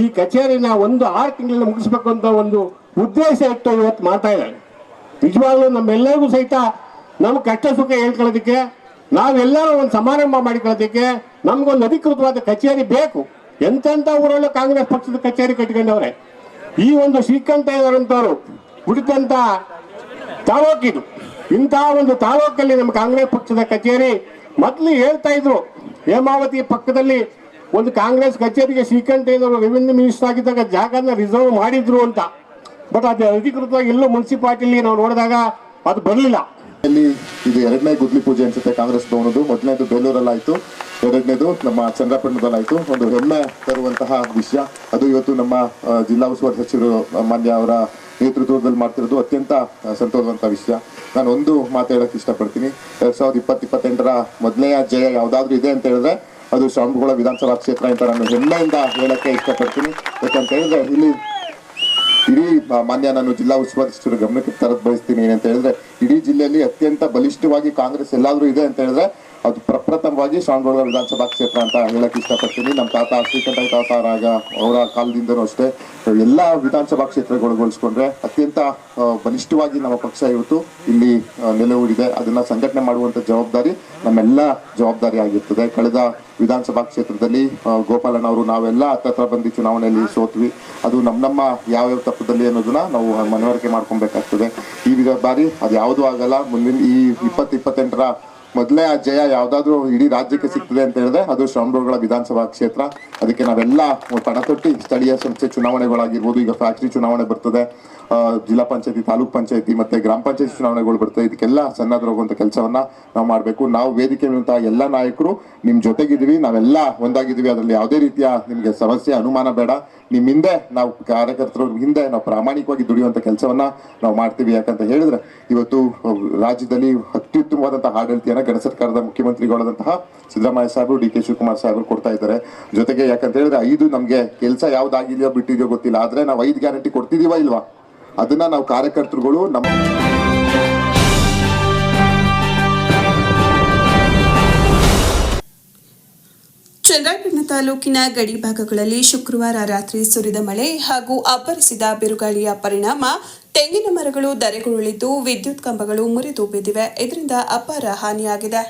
ಈ ಕಚೇರಿನ 6 ತಿಂಗಳಲ್ಲಿ ಮುಗಿಸ್ಬೇಕು ಅಂತ ಒಂದು ಉದ್ದೇಶ ಇಟ್ಟು ಇವತ್ತು ಮಾಡ್ತಾ ಇದ್ದಾರೆ. ನಿಜವಾಗ್ಲೂ ನಮ್ಮೆಲ್ಲರಿಗೂ ಸಹಿತ ನಮ್ಮ ಕಷ್ಟ ಸುಖ ಹೇಳ್ಕೊಳ್ಳೋದಕ್ಕೆ, ನಾವೆಲ್ಲರೂ ಒಂದು ಸಮಾರಂಭ ಮಾಡಿಕೊಳ್ಳೋದಕ್ಕೆ ನಮ್ಗೊಂದು ಅಧಿಕೃತವಾದ ಕಚೇರಿ ಬೇಕು. ಎಂತೆಂಥ ಊರಲ್ಲೂ ಕಾಂಗ್ರೆಸ್ ಪಕ್ಷದ ಕಚೇರಿ ಕಟ್ಕೊಂಡವ್ರೆ. ಈ ಒಂದು ಶ್ರೀಕಂಠಯ್ಯನವರಂತವರು ಹುಡುಕಂತ ತಾಲೂಕಿದು. ಇಂತಹ ಒಂದು ತಾಲೂಕಲ್ಲಿ ನಮ್ಮ ಕಾಂಗ್ರೆಸ್ ಪಕ್ಷದ ಕಚೇರಿ ಮೊದಲು ಹೇಳ್ತಾ ಇದ್ರು, ಹೇಮಾವತಿ ಪಕ್ಕದಲ್ಲಿ ಒಂದು ಕಾಂಗ್ರೆಸ್ ಕಚೇರಿಗೆ ಶ್ರೀಕಂಠಯ್ಯನವರು ರೆವಿನ್ಯೂ ಮಿನಿಸ್ಟರ್ ಆಗಿದ್ದಾಗ ಜಾಗನ ರಿಸರ್ವ್ ಮಾಡಿದ್ರು ಅಂತ. ಬಟ್ ಅದು ಅಧಿಕೃತವಾಗಿ ಎಲ್ಲೂ ಮುನ್ಸಿಪಾಲಿಟಿಲಿ ನಾವು ನೋಡಿದಾಗ ಅದು ಬರಲಿಲ್ಲ. ಇದು 2ನೇ ಗುದ್ಲಿ ಪೂಜೆ ಅನ್ಸುತ್ತೆ ಕಾಂಗ್ರೆಸ್ ಭವನದ್ದು. ಮೊದಲನೇದು ಬೇಲೂರಲ್ಲಾಯ್ತು, 2ನೇದು ನಮ್ಮ ಚಂದ್ರಪಟ್ಟಣದಲ್ಲಾಯ್ತು. ಒಂದು ಹೆಮ್ಮೆ ತರುವಂತಹ ವಿಷಯ ಅದು. ಇವತ್ತು ನಮ್ಮ ಜಿಲ್ಲಾ ಉಸ್ತುವಾರಿ ಸಚಿವರು ಮಾನ್ಯ ಅವರ ನೇತೃತ್ವದಲ್ಲಿ ಮಾಡ್ತಿರೋದು ಅತ್ಯಂತ ಸಂತೋಷವಂತ ವಿಷಯ. ನಾನು ಒಂದು ಮಾತು ಹೇಳಕ್ಕೆ ಇಷ್ಟಪಡ್ತೀನಿ. 2020-28ರ ಮೊದಲನೆಯ ಜಯ ಯಾವುದಾದ್ರೂ ಇದೆ ಅಂತ ಹೇಳಿದ್ರೆ ಅದು ಶ್ರವಣಬೆಳಗೊಳ ವಿಧಾನಸಭಾ ಕ್ಷೇತ್ರ ಅಂತ ನಾನು ಹೆಮ್ಮೆಯಿಂದ ಹೇಳಕ್ಕೆ ಇಷ್ಟಪಡ್ತೀನಿ. ಯಾಕಂತ ಹೇಳಿದ್ರೆ ಇಲ್ಲಿ ಇಡೀ ಮಾನ್ಯ ನಾನು ಜಿಲ್ಲಾ ಉಸ್ತುವಾರಿ ಸಚಿವರ ಗಮನಕ್ಕೆ ತರದ್ ಬಯಸ್ತೀನಿ. ಏನಂತ ಹೇಳಿದ್ರೆ ಇಡೀ ಜಿಲ್ಲೆಯಲ್ಲಿ ಅತ್ಯಂತ ಬಲಿಷ್ಠವಾಗಿ ಕಾಂಗ್ರೆಸ್ ಎಲ್ಲಾದ್ರೂ ಇದೆ ಅಂತ ಹೇಳಿದ್ರೆ ಅದು ಪ್ರಪ್ರಥಮವಾಗಿ ಶ್ರವಣಬೆಳಗೊಳ ವಿಧಾನಸಭಾ ಕ್ಷೇತ್ರ ಅಂತ ಹೇಳಕ್ಕೆ ಇಷ್ಟಪಡ್ತೀನಿ. ನಮ್ಮ ತಾತ ಶ್ರೀಕಂಠಯ್ಯ ತಾತರಾಗ ಅವರ ಕಾಲದಿಂದನೂ ಅಷ್ಟೇ ಎಲ್ಲ ವಿಧಾನಸಭಾ ಕ್ಷೇತ್ರಗೊಳಗೊಂಡ್ರೆ ಅತ್ಯಂತ ಬಲಿಷ್ಠವಾಗಿ ನಮ್ಮ ಪಕ್ಷ ಇವತ್ತು ಇಲ್ಲಿ ನೆಲೆಯೂರಿದೆ. ಅದನ್ನ ಸಂಘಟನೆ ಮಾಡುವಂತ ಜವಾಬ್ದಾರಿ ನಮ್ಮೆಲ್ಲ ಜವಾಬ್ದಾರಿ ಆಗಿರ್ತದೆ. ಕಳೆದ ವಿಧಾನಸಭಾ ಕ್ಷೇತ್ರದಲ್ಲಿ ಗೋಪಾಲಣ್ಣವರು ನಾವೆಲ್ಲ ಹತ್ತತ್ರ ಬಂದು ಚುನಾವಣೆಯಲ್ಲಿ ಸೋತ್ವಿ. ಅದು ನಮ್ಮ ಯಾವ್ಯಾವ ತಪ್ಪದಲ್ಲಿ ಅನ್ನೋದನ್ನ ನಾವು ಮನವರಿಕೆ ಮಾಡ್ಕೊಬೇಕಾಗ್ತದೆ. ಈ ಬಾರಿ ಅದು ಯಾವುದೂ ಆಗಲ್ಲ. ಮುಂದಿನ ಈ 2028ರ ಮೊದಲೇ ಆ ಜಯ ಯಾವುದಾದ್ರೂ ಇಡೀ ರಾಜ್ಯಕ್ಕೆ ಸಿಗ್ತದೆ ಅಂತ ಹೇಳಿದ್ರೆ ಅದು ಶ್ರವಣಬೆಳಗೊಳ ವಿಧಾನಸಭಾ ಕ್ಷೇತ್ರ. ಅದಕ್ಕೆ ನಾವೆಲ್ಲ ಪಣ ತೊಟ್ಟಿ ಸ್ಥಳೀಯ ಸಂಸ್ಥೆ ಚುನಾವಣೆಗಳಾಗಿರ್ಬೋದು, ಈಗ ಫ್ಯಾಕ್ಟ್ರಿ ಚುನಾವಣೆ ಬರ್ತದೆ, ಜಿಲ್ಲಾ ಪಂಚಾಯತಿ, ತಾಲೂಕ್ ಪಂಚಾಯತಿ ಮತ್ತೆ ಗ್ರಾಮ ಪಂಚಾಯತಿ ಚುನಾವಣೆಗಳು ಬರ್ತದೆ. ಇದಕ್ಕೆಲ್ಲ ಸನ್ನದ್ಧರಾಗುವಂತ ಕೆಲಸವನ್ನ ನಾವು ಮಾಡಬೇಕು. ನಾವು ವೇದಿಕೆ ಮೇಲಂತಹ ಎಲ್ಲ ನಾಯಕರು ನಿಮ್ ಜೊತೆಗಿದ್ದೀವಿ, ನಾವೆಲ್ಲ ಒಂದಾಗಿದ್ದೀವಿ. ಅದರಲ್ಲಿ ಯಾವುದೇ ರೀತಿಯ ನಿಮ್ಗೆ ಸಮಸ್ಯೆ ಅನುಮಾನ ಬೇಡ. ನಿಮ್ ಹಿಂದೆ ನಾವು ಕಾರ್ಯಕರ್ತರು ಹಿಂದೆ ನಾವು ಪ್ರಾಮಾಣಿಕವಾಗಿ ದುಡಿಯುವಂತ ಕೆಲಸವನ್ನ ನಾವು ಮಾಡ್ತೀವಿ. ಯಾಕಂತ ಹೇಳಿದ್ರೆ ಇವತ್ತು ರಾಜ್ಯದಲ್ಲಿ ಅತ್ಯುತ್ತಮವಾದಂತಹ ಆಡಳಿತನ ಗಣ ಸರ್ಕಾರದ ಮುಖ್ಯಮಂತ್ರಿಗಳಾದಂತಹ ಸಿದ್ದರಾಮಯ್ಯ ಸಾಹೇಬರು, DK ಶಿವಕುಮಾರ್ ಸಾಹೇಬರು ಕೊಡ್ತಾ ಇದ್ದಾರೆ. ಜೊತೆಗೆ ಯಾಕಂತ ಹೇಳಿದ್ರೆ 5 ನಮ್ಗೆ ಕೆಲಸ ಯಾವ್ದಾಗಿದೆಯೋ ಬಿಟ್ಟಿದೆಯೋ ಗೊತ್ತಿಲ್ಲ, ಆದ್ರೆ ನಾವು 5 ಗ್ಯಾರಂಟಿ ಕೊಡ್ತಿದೀವಾ ಇಲ್ವಾ ಅದನ್ನ ನಾವು ಕಾರ್ಯಕರ್ತರುಗಳು ನಮ್ಮ ಚಂದ್ರಾಯಪಟ್ಟಣ ತಾಲೂಕಿನ ಗಡಿ ಭಾಗಗಳಲ್ಲಿ ಶುಕ್ರವಾರ ರಾತ್ರಿ ಸುರಿದ ಮಳೆ ಹಾಗೂ ಅಬ್ಬರಿಸಿದ ಬಿರುಗಾಳಿಯ ಪರಿಣಾಮ ತೆಂಗಿನ ಮರಗಳು ಧರೆಗುರುಳಿದ್ದು ವಿದ್ಯುತ್ ಕಂಬಗಳು ಮುರಿದು ಬಿದ್ದಿವೆ. ಇದರಿಂದ ಅಪಾರ ಹಾನಿಯಾಗಿದೆ.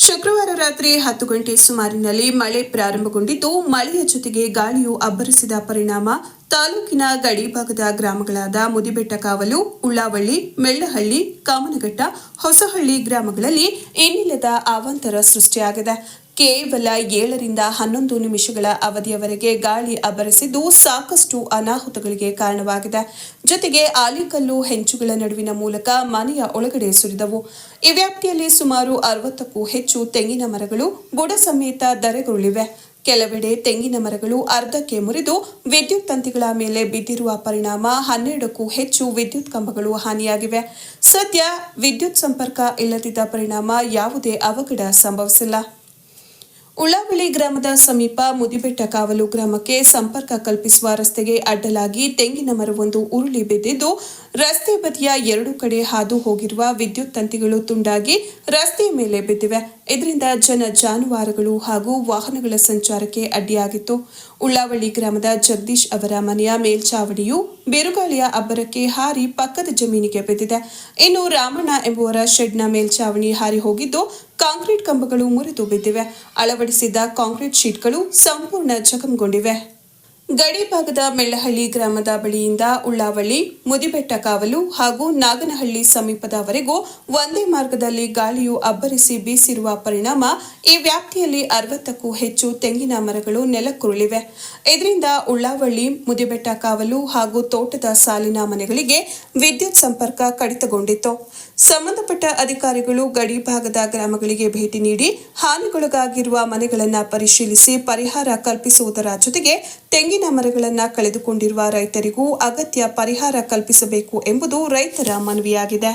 ಶುಕ್ರವಾರ ರಾತ್ರಿ 10 ಗಂಟೆ ಸುಮಾರಿನಲ್ಲಿ ಮಳೆ ಪ್ರಾರಂಭಗೊಂಡಿದ್ದು, ಮಳೆಯ ಜೊತೆಗೆ ಗಾಳಿಯು ಅಬ್ಬರಿಸಿದ ಪರಿಣಾಮ ತಾಲೂಕಿನ ಗಡಿಭಾಗದ ಗ್ರಾಮಗಳಾದ ಮುದಿಬೆಟ್ಟಕಾವಲು, ಉಳ್ಳಾವಳ್ಳಿ, ಮೆಳ್ಳಹಳ್ಳಿ, ಕಾಮನಘಟ್ಟ, ಹೊಸಹಳ್ಳಿ ಗ್ರಾಮಗಳಲ್ಲಿ ಇನ್ನಿಲ್ಲದ ಅವಾಂತರ ಸೃಷ್ಟಿಯಾಗಿದೆ. ಕೇವಲ 7 ರಿಂದ 11 ನಿಮಿಷಗಳ ಅವಧಿಯವರೆಗೆ ಗಾಳಿ ಅಬ್ಬರಿಸಿದ್ದು ಸಾಕಷ್ಟು ಅನಾಹುತಗಳಿಗೆ ಕಾರಣವಾಗಿದೆ. ಜೊತೆಗೆ ಆಲಿಕಲ್ಲು ಹೆಂಚುಗಳ ನಡುವಿನ ಮೂಲಕ ಮನೆಯ ಒಳಗಡೆ ಸುರಿದವು. ಈ ವ್ಯಾಪ್ತಿಯಲ್ಲಿ ಸುಮಾರು 60ಕ್ಕೂ ಹೆಚ್ಚು ತೆಂಗಿನ ಮರಗಳು ಬುಡ ಸಮೇತ ಧರೆಗುರುಳಿವೆ. ಕೆಲವೆಡೆ ತೆಂಗಿನ ಮರಗಳು ಅರ್ಧಕ್ಕೆ ಮುರಿದು ವಿದ್ಯುತ್ ತಂತಿಗಳ ಮೇಲೆ ಬಿದ್ದಿರುವ ಪರಿಣಾಮ 12ಕ್ಕೂ ಹೆಚ್ಚು ವಿದ್ಯುತ್ ಕಂಬಗಳು ಹಾನಿಯಾಗಿವೆ. ಸದ್ಯ ವಿದ್ಯುತ್ ಸಂಪರ್ಕ ಇಲ್ಲದಿದ್ದ ಪರಿಣಾಮ ಯಾವುದೇ ಅವಘಡ ಸಂಭವಿಸಿಲ್ಲ. ಉಳ್ಳಾವಳ್ಳಿ ಗ್ರಾಮದ ಸಮೀಪ ಮುದಿಬೆಟ್ಟಕಾವಲು ಗ್ರಾಮಕ್ಕೆ ಸಂಪರ್ಕ ಕಲ್ಪಿಸುವ ರಸ್ತೆಗೆ ಅಡ್ಡಲಾಗಿ ತೆಂಗಿನ ಮರವೊಂದು ಉರುಳಿ ಬಿದ್ದಿದ್ದು, ರಸ್ತೆ ಬದಿಯ 2 ಕಡೆ ಹಾದು ಹೋಗಿರುವ ವಿದ್ಯುತ್ ತಂತಿಗಳು ತುಂಡಾಗಿ ರಸ್ತೆಯ ಮೇಲೆ ಬಿದ್ದಿವೆ. ಇದರಿಂದ ಜನ ಜಾನುವಾರುಗಳು ಹಾಗೂ ವಾಹನಗಳ ಸಂಚಾರಕ್ಕೆ ಅಡ್ಡಿಯಾಗಿತ್ತು. ಉಳ್ಳಾವಳ್ಳಿ ಗ್ರಾಮದ ಜಗದೀಶ್ ಅವರ ಮನೆಯ ಮೇಲ್ಚಾವಣಿಯು ಬಿರುಗಾಳಿಯ ಅಬ್ಬರಕ್ಕೆ ಹಾರಿ ಪಕ್ಕದ ಜಮೀನಿಗೆ ಬಿದ್ದಿದೆ. ಇನ್ನು ರಾಮಣ್ಣ ಎಂಬುವರ ಶೆಡ್ನ ಮೇಲ್ಚಾವಣಿ ಹಾರಿ ಹೋಗಿದ್ದು, ಕಾಂಕ್ರೀಟ್ ಕಂಬಗಳು ಮುರಿದು ಬಿದ್ದಿವೆ. ಅಳವಡಿಸಿದ್ದ ಕಾಂಕ್ರೀಟ್ ಶೀಟ್ಗಳು ಸಂಪೂರ್ಣ ಜಖಂಗೊಂಡಿವೆ. ಗಡಿ ಭಾಗದ ಮೆಳ್ಳಹಳ್ಳಿ ಗ್ರಾಮದ ಬಳಿಯಿಂದ ಉಳ್ಳಾವಳ್ಳಿ, ಮುದಿಬೆಟ್ಟಕಾವಲು ಹಾಗೂ ನಾಗನಹಳ್ಳಿ ಸಮೀಪದವರೆಗೂ ಒಂದೇ ಮಾರ್ಗದಲ್ಲಿ ಗಾಳಿಯು ಅಬ್ಬರಿಸಿ ಬೀಸಿರುವ ಪರಿಣಾಮ ಈ ವ್ಯಾಪ್ತಿಯಲ್ಲಿ 60ಕ್ಕೂ ಹೆಚ್ಚು ತೆಂಗಿನ ಮರಗಳು ನೆಲಕ್ಕುರುಳಿವೆ. ಇದರಿಂದ ಉಳ್ಳಾವಳ್ಳಿ, ಮುದಿಬೆಟ್ಟಕಾವಲು ಹಾಗೂ ತೋಟದ ಸಾಲಿನ ಮನೆಗಳಿಗೆ ವಿದ್ಯುತ್ ಸಂಪರ್ಕ ಕಡಿತಗೊಂಡಿತ್ತು. ಸಂಬಂಧಪಟ್ಟ ಅಧಿಕಾರಿಗಳು ಗಡಿ ಭಾಗದ ಗ್ರಾಮಗಳಿಗೆ ಭೇಟಿ ನೀಡಿ ಹಾನಿಗೊಳಗಾಗಿರುವ ಮನೆಗಳನ್ನು ಪರಿಶೀಲಿಸಿ ಪರಿಹಾರ ಕಲ್ಪಿಸುವುದರ ಜೊತೆಗೆ ತೆಂಗಿನ ಮರಗಳನ್ನು ಕಳೆದುಕೊಂಡಿರುವ ರೈತರಿಗೂ ಅಗತ್ಯ ಪರಿಹಾರ ಕಲ್ಪಿಸಬೇಕು ಎಂಬುದು ರೈತರ ಮನವಿಯಾಗಿದೆ.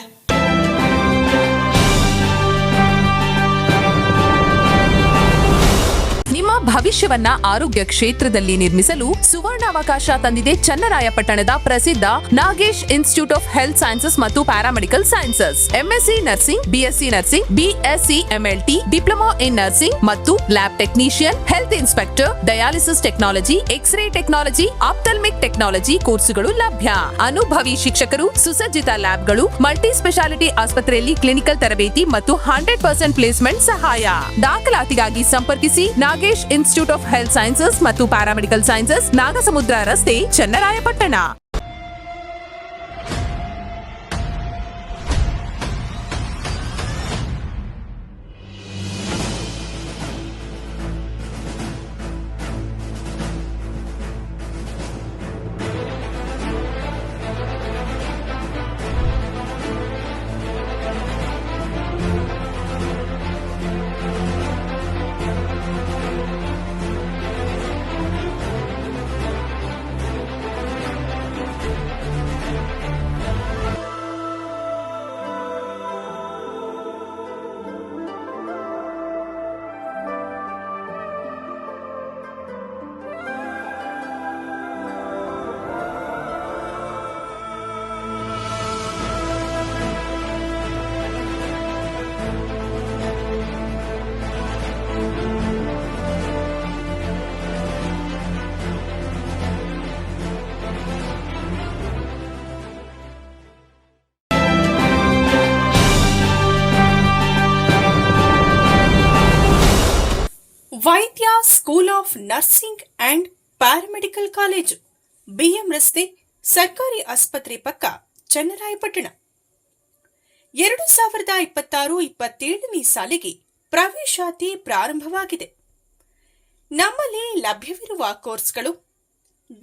ನಿಮ್ಮ ಭವಿಷ್ಯವನ್ನ ಆರೋಗ್ಯ ಕ್ಷೇತ್ರದಲ್ಲಿ ನಿರ್ಮಿಸಲು ಸುವರ್ಣಾವಕಾಶ ತಂದಿದೆ ಚನ್ನರಾಯಪಟ್ಟಣದ ಪ್ರಸಿದ್ಧ Nagesh institute of health sciences ಮತ್ತು paramedical sciences. MSc nursing, BSc nursing, BSc MLT, diploma in nursing ಮತ್ತು lab technician, health inspector, dialysis technology, x-ray technology, ophthalmic technology ಕೋರ್ಸುಗಳು ಲಭ್ಯ. ಅನುಭವಿ ಶಿಕ್ಷಕರು, ಸುಸಜ್ಜಿತ ಲ್ಯಾಬ್ಗಳು, ಮಲ್ಟಿ ಸ್ಪೆಷಾಲಿಟಿ ಆಸ್ಪತ್ರೆಯಲ್ಲಿ ಕ್ಲಿನಿಕಲ್ ತರಬೇತಿ ಮತ್ತು 100% ಪ್ಲೇಸ್ಮೆಂಟ್ ಸಹಾಯ. ದಾಖಲಾತಿಗಾಗಿ ಸಂಪರ್ಕಿಸಿ Nagesh institute of health sciences ಮತ್ತು ಪ್ಯಾರಾಮೆಡಿಕಲ್ ಸೈನ್ಸಸ್, ನಾಗಸಮುದ್ರ ರಸ್ತೆ, Channarayapatna. Vaidya school of nursing and paramedical college, BM ರಸ್ತೆ, ಸರ್ಕಾರಿ ಆಸ್ಪತ್ರೆ ಪಕ್ಕ, ಚನ್ನರಾಯಪಟ್ಟಣ. 2026-27 ಸಾಲಿಗೆ ಪ್ರವೇಶಾತಿ ಪ್ರಾರಂಭವಾಗಿದೆ. ನಮ್ಮಲ್ಲಿ ಲಭ್ಯವಿರುವ ಕೋರ್ಸ್ಗಳು: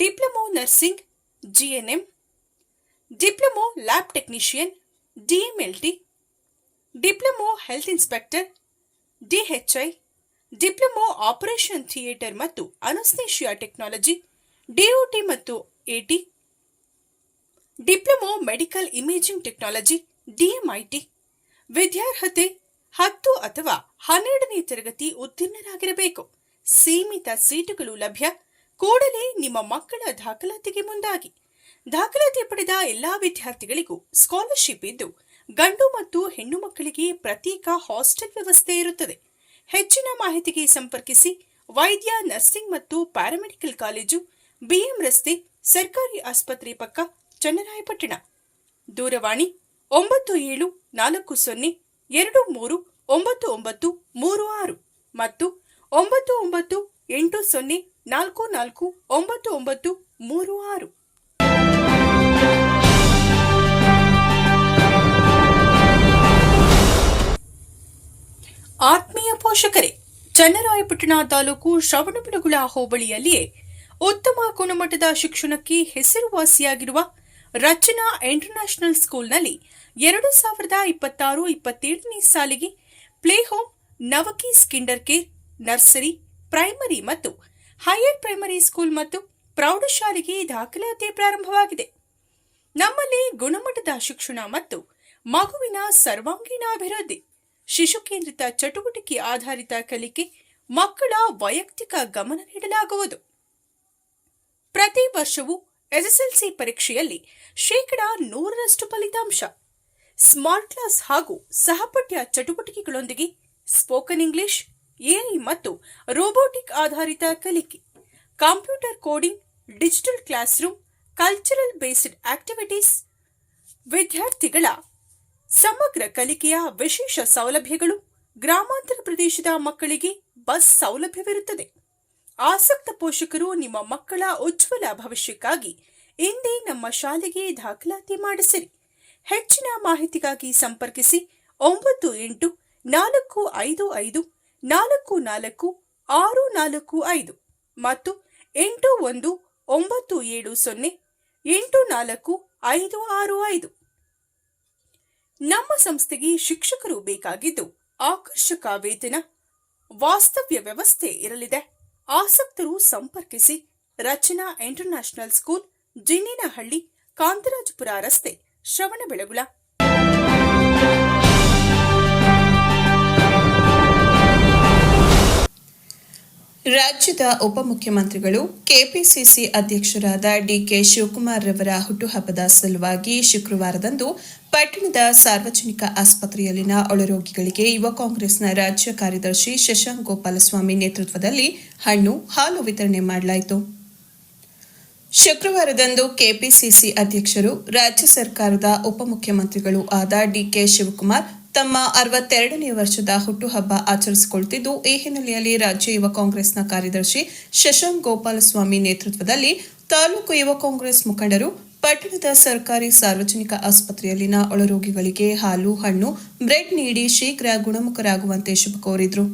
diploma nursing, GNM, diploma lab technician, DMLT, diploma health inspector, DHI, diploma operation theatre ಮತ್ತು ಅನಸ್ತೇಷಿಯಾ ಟೆಕ್ನಾಲಜಿ, ಡಿಒಟಿ ಮತ್ತು AT, diploma medical imaging technology, DMIT. ವಿದ್ಯಾರ್ಹತೆ 10 ಅಥವಾ 12ನೇ ತರಗತಿ ಉತ್ತೀರ್ಣರಾಗಿರಬೇಕು. ಸೀಮಿತ ಸೀಟುಗಳು ಲಭ್ಯ. ಕೂಡಲೇ ನಿಮ್ಮ ಮಕ್ಕಳ ದಾಖಲಾತಿಗೆ ಮುಂದಾಗಿ. ದಾಖಲಾತಿ ಪಡೆದ ಎಲ್ಲಾ ವಿದ್ಯಾರ್ಥಿಗಳಿಗೂ ಸ್ಕಾಲರ್ಶಿಪ್ ಇದ್ದು, ಗಂಡು ಮತ್ತು ಹೆಣ್ಣು ಮಕ್ಕಳಿಗೆ ಪ್ರತ್ಯೇಕ ಹಾಸ್ಟೆಲ್ ವ್ಯವಸ್ಥೆ ಇರುತ್ತದೆ. ಹೆಚ್ಚಿನ ಮಾಹಿತಿಗೆ ಸಂಪರ್ಕಿಸಿ. ವೈದ್ಯ ನರ್ಸಿಂಗ್ ಮತ್ತು ಪ್ಯಾರಾಮೆಡಿಕಲ್ ಕಾಲೇಜು, ಬಿಎಂ ರಸ್ತೆ, ಸರ್ಕಾರಿ ಆಸ್ಪತ್ರೆ ಪಕ್ಕ, ಚನ್ನರಾಯಪಟ್ಟಣ. ದೂರವಾಣಿ 9740239936 ಮತ್ತು 998044999936. ಆತ್ಮೀಯ ಪೋಷಕರೇ, ಚನ್ನರಾಯಪಟ್ಟಣ ತಾಲೂಕು ಶ್ರವಣಬೆಳಗೊಳ ಹೋಬಳಿಯಲ್ಲಿಯೇ ಉತ್ತಮ ಗುಣಮಟ್ಟದ ಶಿಕ್ಷಣಕ್ಕೆ ಹೆಸರುವಾಸಿಯಾಗಿರುವ ರಚನಾ ಇಂಟರ್ನ್ಯಾಷನಲ್ ಸ್ಕೂಲ್ನಲ್ಲಿ 2026-27 ಸಾಲಿಗೆ play home, Navkis kinder care, nursery, primary ಮತ್ತು ಹೈಯರ್ ಪ್ರೈಮರಿ ಸ್ಕೂಲ್ ಮತ್ತು ಪ್ರೌಢಶಾಲೆಗೆ ದಾಖಲಾತಿ ಪ್ರಾರಂಭವಾಗಿದೆ. ನಮ್ಮಲ್ಲಿ ಗುಣಮಟ್ಟದ ಶಿಕ್ಷಣ ಮತ್ತು ಮಗುವಿನ ಸರ್ವಾಂಗೀಣ ಅಭಿವೃದ್ಧಿ, ಶಿಶು ಕೇಂದ್ರಿತ ಚಟುವಟಿಕೆ ಆಧಾರಿತ ಕಲಿಕೆ, ಮಕ್ಕಳ ವೈಯಕ್ತಿಕ ಗಮನ ನೀಡಲಾಗುವುದು. ಪ್ರತಿ ವರ್ಷವೂ ಎಸ್ಎಸ್ಎಲ್ಸಿ ಪರೀಕ್ಷೆಯಲ್ಲಿ 100% ಫಲಿತಾಂಶ. ಸ್ಮಾರ್ಟ್ ಕ್ಲಾಸ್ ಹಾಗೂ ಸಹಪಠ್ಯ ಚಟುವಟಿಕೆಗಳೊಂದಿಗೆ ಸ್ಪೋಕನ್ ಇಂಗ್ಲಿಷ್, ಎಐ ಮತ್ತು ರೋಬೋಟಿಕ್ ಆಧಾರಿತ ಕಲಿಕೆ, computer coding, digital class room, cultural based activities. ವಿದ್ಯಾರ್ಥಿಗಳ ಸಮಗ್ರ ಕಲಿಕೆಯ ವಿಶೇಷ ಸೌಲಭ್ಯಗಳು. ಗ್ರಾಮಾಂತರ ಪ್ರದೇಶದ ಮಕ್ಕಳಿಗೆ ಬಸ್ ಸೌಲಭ್ಯವಿರುತ್ತದೆ. ಆಸಕ್ತ ಪೋಷಕರು ನಿಮ್ಮ ಮಕ್ಕಳ ಉಜ್ವಲ ಭವಿಷ್ಯಕ್ಕಾಗಿ ಇಂದೇ ನಮ್ಮ ಶಾಲೆಗೆ ದಾಖಲಾತಿ ಮಾಡಿಸಿರಿ. ಹೆಚ್ಚಿನ ಮಾಹಿತಿಗಾಗಿ ಸಂಪರ್ಕಿಸಿ 9845544645 ಮತ್ತು 8197084565. ನಮ್ಮ ಸಂಸ್ಥೆಗೆ ಶಿಕ್ಷಕರು ಬೇಕಾಗಿದ್ದು ಆಕರ್ಷಕ ವೇತನ, ವಾಸ್ತವ್ಯ ವ್ಯವಸ್ಥೆ ಇರಲಿದೆ. ಆಸಕ್ತರು ಸಂಪರ್ಕಿಸಿ. ರಚನಾ ಇಂಟರ್ನ್ಯಾಷನಲ್ ಸ್ಕೂಲ್, ಜಿನ್ನೇನಹಳ್ಳಿ, ಕಾಂತರಾಜಪುರ ರಸ್ತೆ, ಶ್ರವಣಬೆಳಗೊಳ. ರಾಜ್ಯದ ಉಪಮುಖ್ಯಮಂತ್ರಿಗಳು ಕೆಪಿಸಿಸಿ ಅಧ್ಯಕ್ಷರಾದ ಡಿಕೆ ಶಿವಕುಮಾರ್ ರವರ ಹುಟ್ಟುಹಬ್ಬದ ಸಲುವಾಗಿ ಶುಕ್ರವಾರದಂದು ಪಟ್ಟಣದ ಸಾರ್ವಜನಿಕ ಆಸ್ಪತ್ರೆಯಲ್ಲಿನ ಒಳರೋಗಿಗಳಿಗೆ ಯುವ ಕಾಂಗ್ರೆಸ್ನ ರಾಜ್ಯ ಕಾರ್ಯದರ್ಶಿ ಶಶಾಂಕ್ ಗೋಪಾಲಸ್ವಾಮಿ ನೇತೃತ್ವದಲ್ಲಿ ಹಣ್ಣು ಹಾಲು ವಿತರಣೆ ಮಾಡಲಾಯಿತು. ಶುಕ್ರವಾರದಂದು ಕೆಪಿಸಿಸಿ ಅಧ್ಯಕ್ಷರು ರಾಜ್ಯ ಸರ್ಕಾರದ ಉಪಮುಖ್ಯಮಂತ್ರಿಗಳೂ ಆದ ಡಿಕೆ ಶಿವಕುಮಾರ್ ತಮ್ಮ 62ನೇ ವರ್ಷದ ಹುಟ್ಟುಹಬ್ಬ ಆಚರಿಸಿಕೊಳ್ಳುತ್ತಿದ್ದು, ಈ ಹಿನ್ನೆಲೆಯಲ್ಲಿ ರಾಜ್ಯ ಯುವ ಕಾಂಗ್ರೆಸ್ನ ಕಾರ್ಯದರ್ಶಿ ಶಶಾಂಕ್ ಗೋಪಾಲಸ್ವಾಮಿ ನೇತೃತ್ವದಲ್ಲಿ ತಾಲೂಕು ಯುವ ಕಾಂಗ್ರೆಸ್ ಮುಖಂಡರು ಪಟ್ಟಣದ ಸರ್ಕಾರಿ ಸಾರ್ವಜನಿಕ ಆಸ್ಪತ್ರೆಯಲ್ಲಿನ ಒಳರೋಗಿಗಳಿಗೆ ಹಾಲು, ಹಣ್ಣು, ಬ್ರೆಡ್ ನೀಡಿ ಶೀಘ್ರ ಗುಣಮುಖರಾಗುವಂತೆ ಶುಭ ಕೋರಿದರು.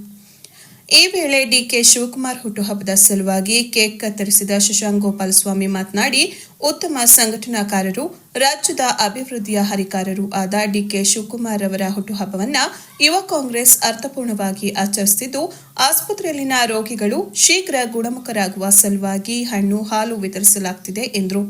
ಈ ವೇಳೆ ಡಿಕೆ ಶಿವಕುಮಾರ್ ಹುಟ್ಟುಹಬ್ಬದ ಸಲುವಾಗಿ ಕೇಕ್ ಕತ್ತರಿಸಿದ ಶಶಾಂಕ್ ಗೋಪಾಲಸ್ವಾಮಿ ಮಾತನಾಡಿ, ಉತ್ತಮ ಸಂಘಟನಾಕಾರರು, ರಾಜ್ಯದ ಅಭಿವೃದ್ಧಿಯ ಹರಿಕಾರರು ಆದ ಡಿಕೆ ಶಿವಕುಮಾರ್ ಅವರ ಹುಟ್ಟುಹಬ್ಬವನ್ನು ಯುವ ಕಾಂಗ್ರೆಸ್ ಅರ್ಥಪೂರ್ಣವಾಗಿ ಆಚರಿಸುತ್ತಿದ್ದು, ಆಸ್ಪತ್ರೆಯಲ್ಲಿನ ರೋಗಿಗಳು ಶೀಘ್ರ ಗುಣಮುಖರಾಗುವ ಸಲುವಾಗಿ ಹಣ್ಣು, ಹಾಲು ವಿತರಿಸಲಾಗುತ್ತಿದೆ ಎಂದರು.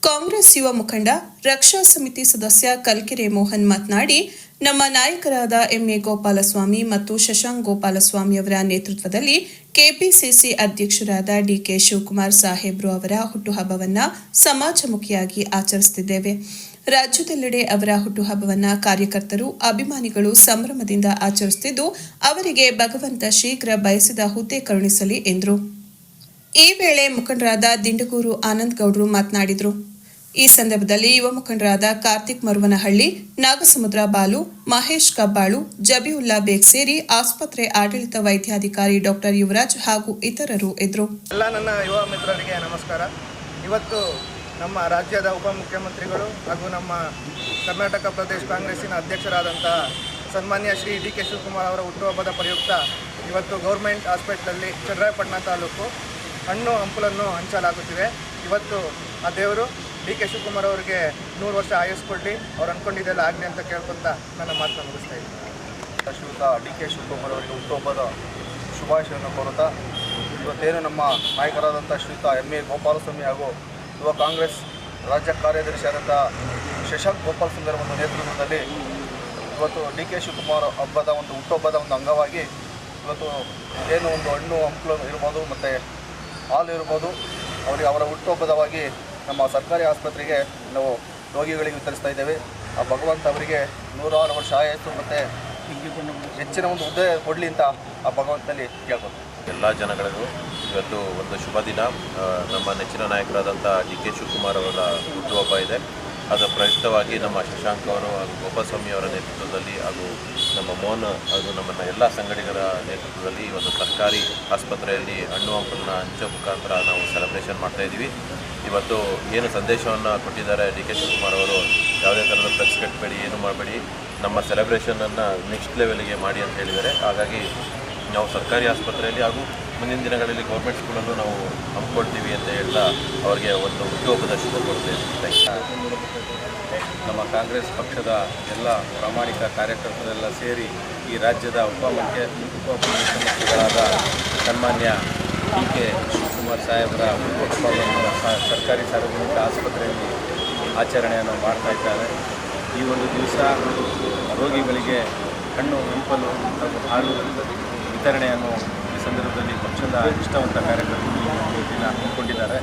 ಕಾಂಗ್ರೆಸ್ ಯುವ ಮುಖಂಡ ರಕ್ಷಾ ಸಮಿತಿ ಸದಸ್ಯ ಕಲ್ಕೆರೆ ಮೋಹನ್ ಮಾತನಾಡಿ, ನಮ್ಮ ನಾಯಕರಾದ ಎಂಎ ಗೋಪಾಲಸ್ವಾಮಿ ಮತ್ತು ಶಶಾಂಕ್ ಗೋಪಾಲಸ್ವಾಮಿ ಅವರ ನೇತೃತ್ವದಲ್ಲಿ ಕೆಪಿಸಿಸಿ ಅಧ್ಯಕ್ಷರಾದ ಡಿಕೆ ಶಿವಕುಮಾರ್ ಸಾಹೇಬ್ರು ಅವರ ಹುಟ್ಟುಹಬ್ಬವನ್ನು ಸಮಾಜಮುಖಿಯಾಗಿ ಆಚರಿಸುತ್ತಿದ್ದೇವೆ. ರಾಜ್ಯದೆಲ್ಲೆಡೆ ಅವರ ಹುಟ್ಟುಹಬ್ಬವನ್ನು ಕಾರ್ಯಕರ್ತರು, ಅಭಿಮಾನಿಗಳು ಸಂಭ್ರಮದಿಂದ ಆಚರಿಸುತ್ತಿದ್ದು, ಅವರಿಗೆ ಭಗವಂತ ಶೀಘ್ರ ಬಯಸಿದ ಹುದ್ದೆ ಕರುಣಿಸಲಿ ಎಂದರು. ಈ ವೇಳೆ ಮುಖಂಡರಾದ ದಿಂಡಗೂರು ಆನಂದ್ ಗೌಡ್ರು ಮಾತನಾಡಿದರು. ಈ ಸಂದರ್ಭದಲ್ಲಿ ಯುವ ಮುಖಂಡರಾದ ಕಾರ್ತಿಕ್ ಮರುವನಹಳ್ಳಿ, ನಾಗಸಮುದ್ರ ಬಾಲು, ಮಹೇಶ್ ಕಬ್ಬಾಳು, ಜಬಿಯುಲ್ಲಾ ಬೇಗ್ ಸೇರಿ ಆಸ್ಪತ್ರೆ ಆಡಳಿತ ವೈದ್ಯಾಧಿಕಾರಿ ಡಾಕ್ಟರ್ ಯುವರಾಜ್ ಹಾಗೂ ಇತರರು ಇದ್ದರು. ಎಲ್ಲ ನನ್ನ ಯುವ ಮಿತ್ರರಿಗೆ ನಮಸ್ಕಾರ. ಇವತ್ತು ನಮ್ಮ ರಾಜ್ಯದ ಉಪಮುಖ್ಯಮಂತ್ರಿಗಳು ಹಾಗೂ ನಮ್ಮ ಕರ್ನಾಟಕ ಪ್ರದೇಶ ಕಾಂಗ್ರೆಸ್ಸಿನ ಅಧ್ಯಕ್ಷರಾದಂತಹ ಸನ್ಮಾನ್ಯ ಶ್ರೀ ಡಿ ಕೆ ಶಿವಕುಮಾರ್ ಅವರ ಹುಟ್ಟುಹಬ್ಬದ ಪ್ರಯುಕ್ತ ಇವತ್ತು ಗೌರ್ಮೆಂಟ್ ಹಾಸ್ಪಿಟ್ಲಲ್ಲಿ ಚನ್ನರಾಯಪಟ್ಟಣ ತಾಲೂಕು ಹಣ್ಣು ಹಂಪಲನ್ನು ಹಂಚಲಾಗುತ್ತಿದೆ. ಇವತ್ತು ಆ ದೇವರು ಡಿ ಕೆ ಶಿವಕುಮಾರ್ ಅವರಿಗೆ 100 ವರ್ಷ ಆಯುಸ್ಸು ಕೊಡಲಿ, ಅವ್ರು ಅಂದ್ಕೊಂಡಿದ್ದೆಲ್ಲ ಆಗಲಿ ಅಂತ ಕೇಳ್ಕೊತ ನನ್ನ ಮಾತನ್ನು ಮುಗಿಸ್ತಾ ಇದ್ದೀನಿ. ಶ್ರೀಯುತ ಡಿ ಕೆ ಶಿವಕುಮಾರ್ ಅವರಿಗೆ ಹುಟ್ಟುಹಬ್ಬದ ಶುಭಾಶಯವನ್ನು ಕೋರುತ್ತಾ, ಇವತ್ತೇನು ನಮ್ಮ ನಾಯಕರಾದಂಥ ಶ್ರೀಯುತ ಎಂಎ ಗೋಪಾಲಸ್ವಾಮಿ ಹಾಗೂ ಯುವ ಕಾಂಗ್ರೆಸ್ ರಾಜ್ಯ ಕಾರ್ಯದರ್ಶಿಯಾದಂಥ ಶಶಾಂಕ್ ಗೋಪಾಲಸ್ವಾಮಿ ಅವರ ಒಂದು ನೇತೃತ್ವದಲ್ಲಿ ಇವತ್ತು ಡಿ ಕೆ ಶಿವಕುಮಾರ್ ಹುಟ್ಟುಹಬ್ಬದ ಒಂದು ಅಂಗವಾಗಿ ಇವತ್ತು ಏನು ಒಂದು ಹಣ್ಣು ಹಂಪಲು ಇರ್ಬೋದು ಮತ್ತು ಹಾಲು ಇರ್ಬೋದು ಅವರಿಗೆ ಅವರ ಹುಟ್ಟುಹಬ್ಬದವಾಗಿ ನಮ್ಮ ಸರ್ಕಾರಿ ಆಸ್ಪತ್ರೆಗೆ ನಾವು ರೋಗಿಗಳಿಗೆ ವಿತರಿಸ್ತಾ ಇದ್ದೇವೆ. ಆ ಭಗವಂತ ಅವರಿಗೆ 106 ವರ್ಷ ಆಯಿತು ಮತ್ತು ಹೆಚ್ಚಿನ ಒಂದು ಹುದ್ದೆ ಕೊಡಲಿ ಅಂತ ಆ ಭಗವಂತನಲ್ಲಿ ಕೇಳ್ಬೋದು. ಎಲ್ಲ ಜನಗಳಿಗೂ ಇವತ್ತು ಒಂದು ಶುಭ ದಿನ. ನಮ್ಮ ನೆಚ್ಚಿನ ನಾಯಕರಾದಂಥ ಡಿ ಕೆ ಶಿವಕುಮಾರ್ ಅವರ ಹುಟ್ಟುಹಬ್ಬ ಇದೆ. ಅದರ ಪ್ರಯುಕ್ತವಾಗಿ ನಮ್ಮ ಶಶಾಂಕ್ ಅವರು ಹಾಗೂ ಗೋಪಾಲಸ್ವಾಮಿ ಅವರ ನೇತೃತ್ವದಲ್ಲಿ ಹಾಗೂ ನಮ್ಮ ಮೋಹನ್ ಹಾಗೂ ನಮ್ಮ ಎಲ್ಲ ಸಂಘಟನೆಗಳ ನೇತೃತ್ವದಲ್ಲಿ ಒಂದು ಸರ್ಕಾರಿ ಆಸ್ಪತ್ರೆಯಲ್ಲಿ ಹಣ್ಣು ಹಂಪಲನ್ನ ಹಂಚೋ ಮುಖಾಂತರ ನಾವು ಸೆಲೆಬ್ರೇಷನ್ ಮಾಡ್ತಾಯಿದ್ದೀವಿ. ಇವತ್ತು ಏನು ಸಂದೇಶವನ್ನು ಕೊಟ್ಟಿದ್ದಾರೆ ಡಿ ಕೆ ಶಿವಕುಮಾರ್ ಅವರು, ಯಾವುದೇ ಥರದ ಫ್ಲೆಕ್ಸ್ ಕಟ್ಟಬೇಡಿ, ಏನು ಮಾಡಬೇಡಿ, ನಮ್ಮ ಸೆಲೆಬ್ರೇಷನನ್ನು ನೆಕ್ಸ್ಟ್ ಲೆವೆಲ್ಗೆ ಮಾಡಿ ಅಂತ ಹೇಳಿದ್ದಾರೆ. ಹಾಗಾಗಿ ನಾವು ಸರ್ಕಾರಿ ಆಸ್ಪತ್ರೆಯಲ್ಲಿ ಹಾಗೂ ಮುಂದಿನ ದಿನಗಳಲ್ಲಿ ಗೌರ್ಮೆಂಟ್ ಸ್ಕೂಲಲ್ಲೂ ನಾವು ಹಮ್ಮಿಕೊಳ್ತೀವಿ ಅಂತ ಹೇಳ್ತಾ ಅವರಿಗೆ ಒಂದು ಹುಟ್ಟುಹಬ್ಬದ ಶುಭ ಕೋರುತ್ತೇವೆ. ನಮ್ಮ ಕಾಂಗ್ರೆಸ್ ಪಕ್ಷದ ಎಲ್ಲ ಪ್ರಾಮಾಣಿಕ ಕಾರ್ಯಕರ್ತರೆಲ್ಲ ಸೇರಿ ಈ ರಾಜ್ಯದ ಉಪಮುಖ್ಯಮಂತ್ರಿಗಳಾದ ಸನ್ಮಾನ್ಯ ಡಿ ಕೆ ಶಿವಕುಮಾರ್ ಸಾಹೇಬರ ಹುಟ್ಟುಹಬ್ಬವನ್ನು ಸರ್ಕಾರಿ ಸಾರ್ವಜನಿಕ ಆಸ್ಪತ್ರೆಯಲ್ಲಿ ಆಚರಣೆಯನ್ನು ಮಾಡ್ತಾಯಿದ್ದಾರೆ. ಈ ಒಂದು ದಿವಸ ರೋಗಿಗಳಿಗೆ ಹಣ್ಣು ಹಂಪಲು ಹಾಗೂ ಹಾಲು ವಿತರಣೆಯನ್ನು ಈ ಸಂದರ್ಭದಲ್ಲಿ ಪಕ್ಷದ ನಿಷ್ಠಾವಂತ ಕಾರ್ಯಕರ್ತರು ಈ ದಿನ ಹಮ್ಮಿಕೊಂಡಿದ್ದಾರೆ.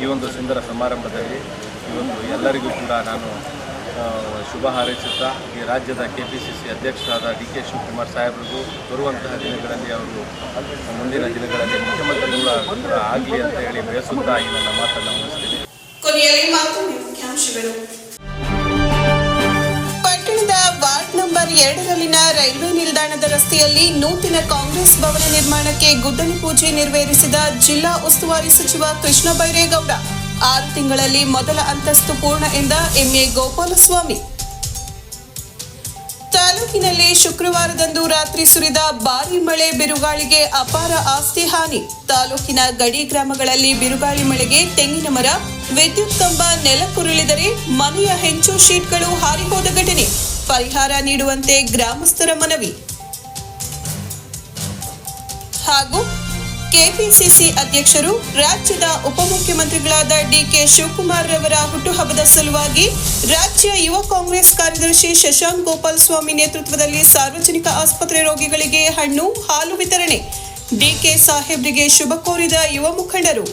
ಈ ಒಂದು ಸುಂದರ ಸಮಾರಂಭದಲ್ಲಿ ಇವತ್ತು ಎಲ್ಲರಿಗೂ ಕೂಡ ನಾನು ಶುಭ ಹಾರೈಸುತ್ತಾ ಈ ರಾಜ್ಯದ ಕೆಪಿಸಿಸಿ ಅಧ್ಯಕ್ಷರಾದ ಡಿ ಕೆ ಶಿವಕುಮಾರ್ ಸಾಹೇಬರಿಗೂ ಬರುವಂತಹ ದಿನಗಳಲ್ಲಿ ಅವರು ಮುಂದಿನ ದಿನಗಳಲ್ಲಿ ಮುಖ್ಯಮಂತ್ರಿಗಳ ಆಗಲಿ ಅಂತ ಹೇಳಿ ಬಯಸುತ್ತಾ ಈ ನನ್ನ ಮಾತನ್ನು ಮುಗಿಸ್ತೀನಿ. ಕೊನೆಯಲ್ಲಿ ಮತ್ತೊಮ್ಮೆ ಮುಖ್ಯಾಂಶಗಳು. ಪಟ್ಟಣದ ವಾರ್ಡ್ ನಂಬರ್ 2ರಲ್ಲಿನ ರೈಲ್ವೆ ನಿಲ್ದಾಣದ ರಸ್ತೆಯಲ್ಲಿ ನೂತನ ಕಾಂಗ್ರೆಸ್ ಭವನ ನಿರ್ಮಾಣಕ್ಕೆ ಗುದ್ದಲಿ ಪೂಜೆ ನೆರವೇರಿಸಿದ ಜಿಲ್ಲಾ ಉಸ್ತುವಾರಿ ಸಚಿವ ಕೃಷ್ಣ ಬೈರೇಗೌಡ. 6 ತಿಂಗಳಲ್ಲಿ ಮೊದಲ ಅಂತಸ್ತು ಪೂರ್ಣ ಎಂದ ಎಂಎ ಗೋಪಾಲಸ್ವಾಮಿ. ತಾಲೂಕಿನಲ್ಲಿ ಶುಕ್ರವಾರದಂದು ರಾತ್ರಿ ಸುರಿದ ಭಾರೀ ಮಳೆ, ಬಿರುಗಾಳಿಗೆ ಅಪಾರ ಆಸ್ತಿ ಹಾನಿ. ತಾಲೂಕಿನ ಗಡಿ ಗ್ರಾಮಗಳಲ್ಲಿ ಬಿರುಗಾಳಿ ಮಳೆಗೆ ತೆಂಗಿನ ಮರ, ವಿದ್ಯುತ್ ಕಂಬ ನೆಲಕ್ಕುರುಳಿದರೆ ಮನೆಯ ಹೆಂಚು ಶೀಟ್ಗಳು ಹಾರಿಹೋದ ಘಟನೆ. ಪರಿಹಾರ ನೀಡುವಂತೆ ಗ್ರಾಮಸ್ಥರ ಮನವಿ. ಹಾಗೂ ಕೆಪಿಸಿಸಿ ಅಧ್ಯಕ್ಷರು, ರಾಜ್ಯದ ಉಪಮುಖ್ಯಮಂತ್ರಿಗಳಾದ ಡಿಕೆ ಶಿವಕುಮಾರ್ ರವರ ಹುಟ್ಟುಹಬ್ಬದ ಸಲುವಾಗಿ ರಾಜ್ಯ ಯುವ ಕಾಂಗ್ರೆಸ್ ಕಾರ್ಯದರ್ಶಿ ಶಶಾಂಕ್ ಗೋಪಾಲಸ್ವಾಮಿ ನೇತೃತ್ವದಲ್ಲಿ ಸಾರ್ವಜನಿಕ ಆಸ್ಪತ್ರೆ ರೋಗಿಗಳಿಗೆ ಹಣ್ಣು, ಹಾಲು ವಿತರಣೆ. ಡಿಕೆ ಸಾಹೇಬ್ರಿಗೆ ಶುಭ ಕೋರಿದ ಯುವ ಮುಖಂಡರು.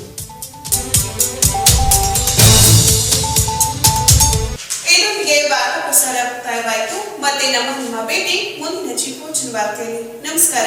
ಇದರೊಂದಿಗೆ ವಾರ್ತಾ ಪ್ರಸಾರ ಮುಕ್ತಾಯವಾಯಿತು. ಮತ್ತೆ ನಮ್ಮ ಭೇಟಿ ಮುಂದಿನ ಜಿಪೋಚಿನ ವಾರ್ತೆಯಲ್ಲಿ. ನಮಸ್ಕಾರ.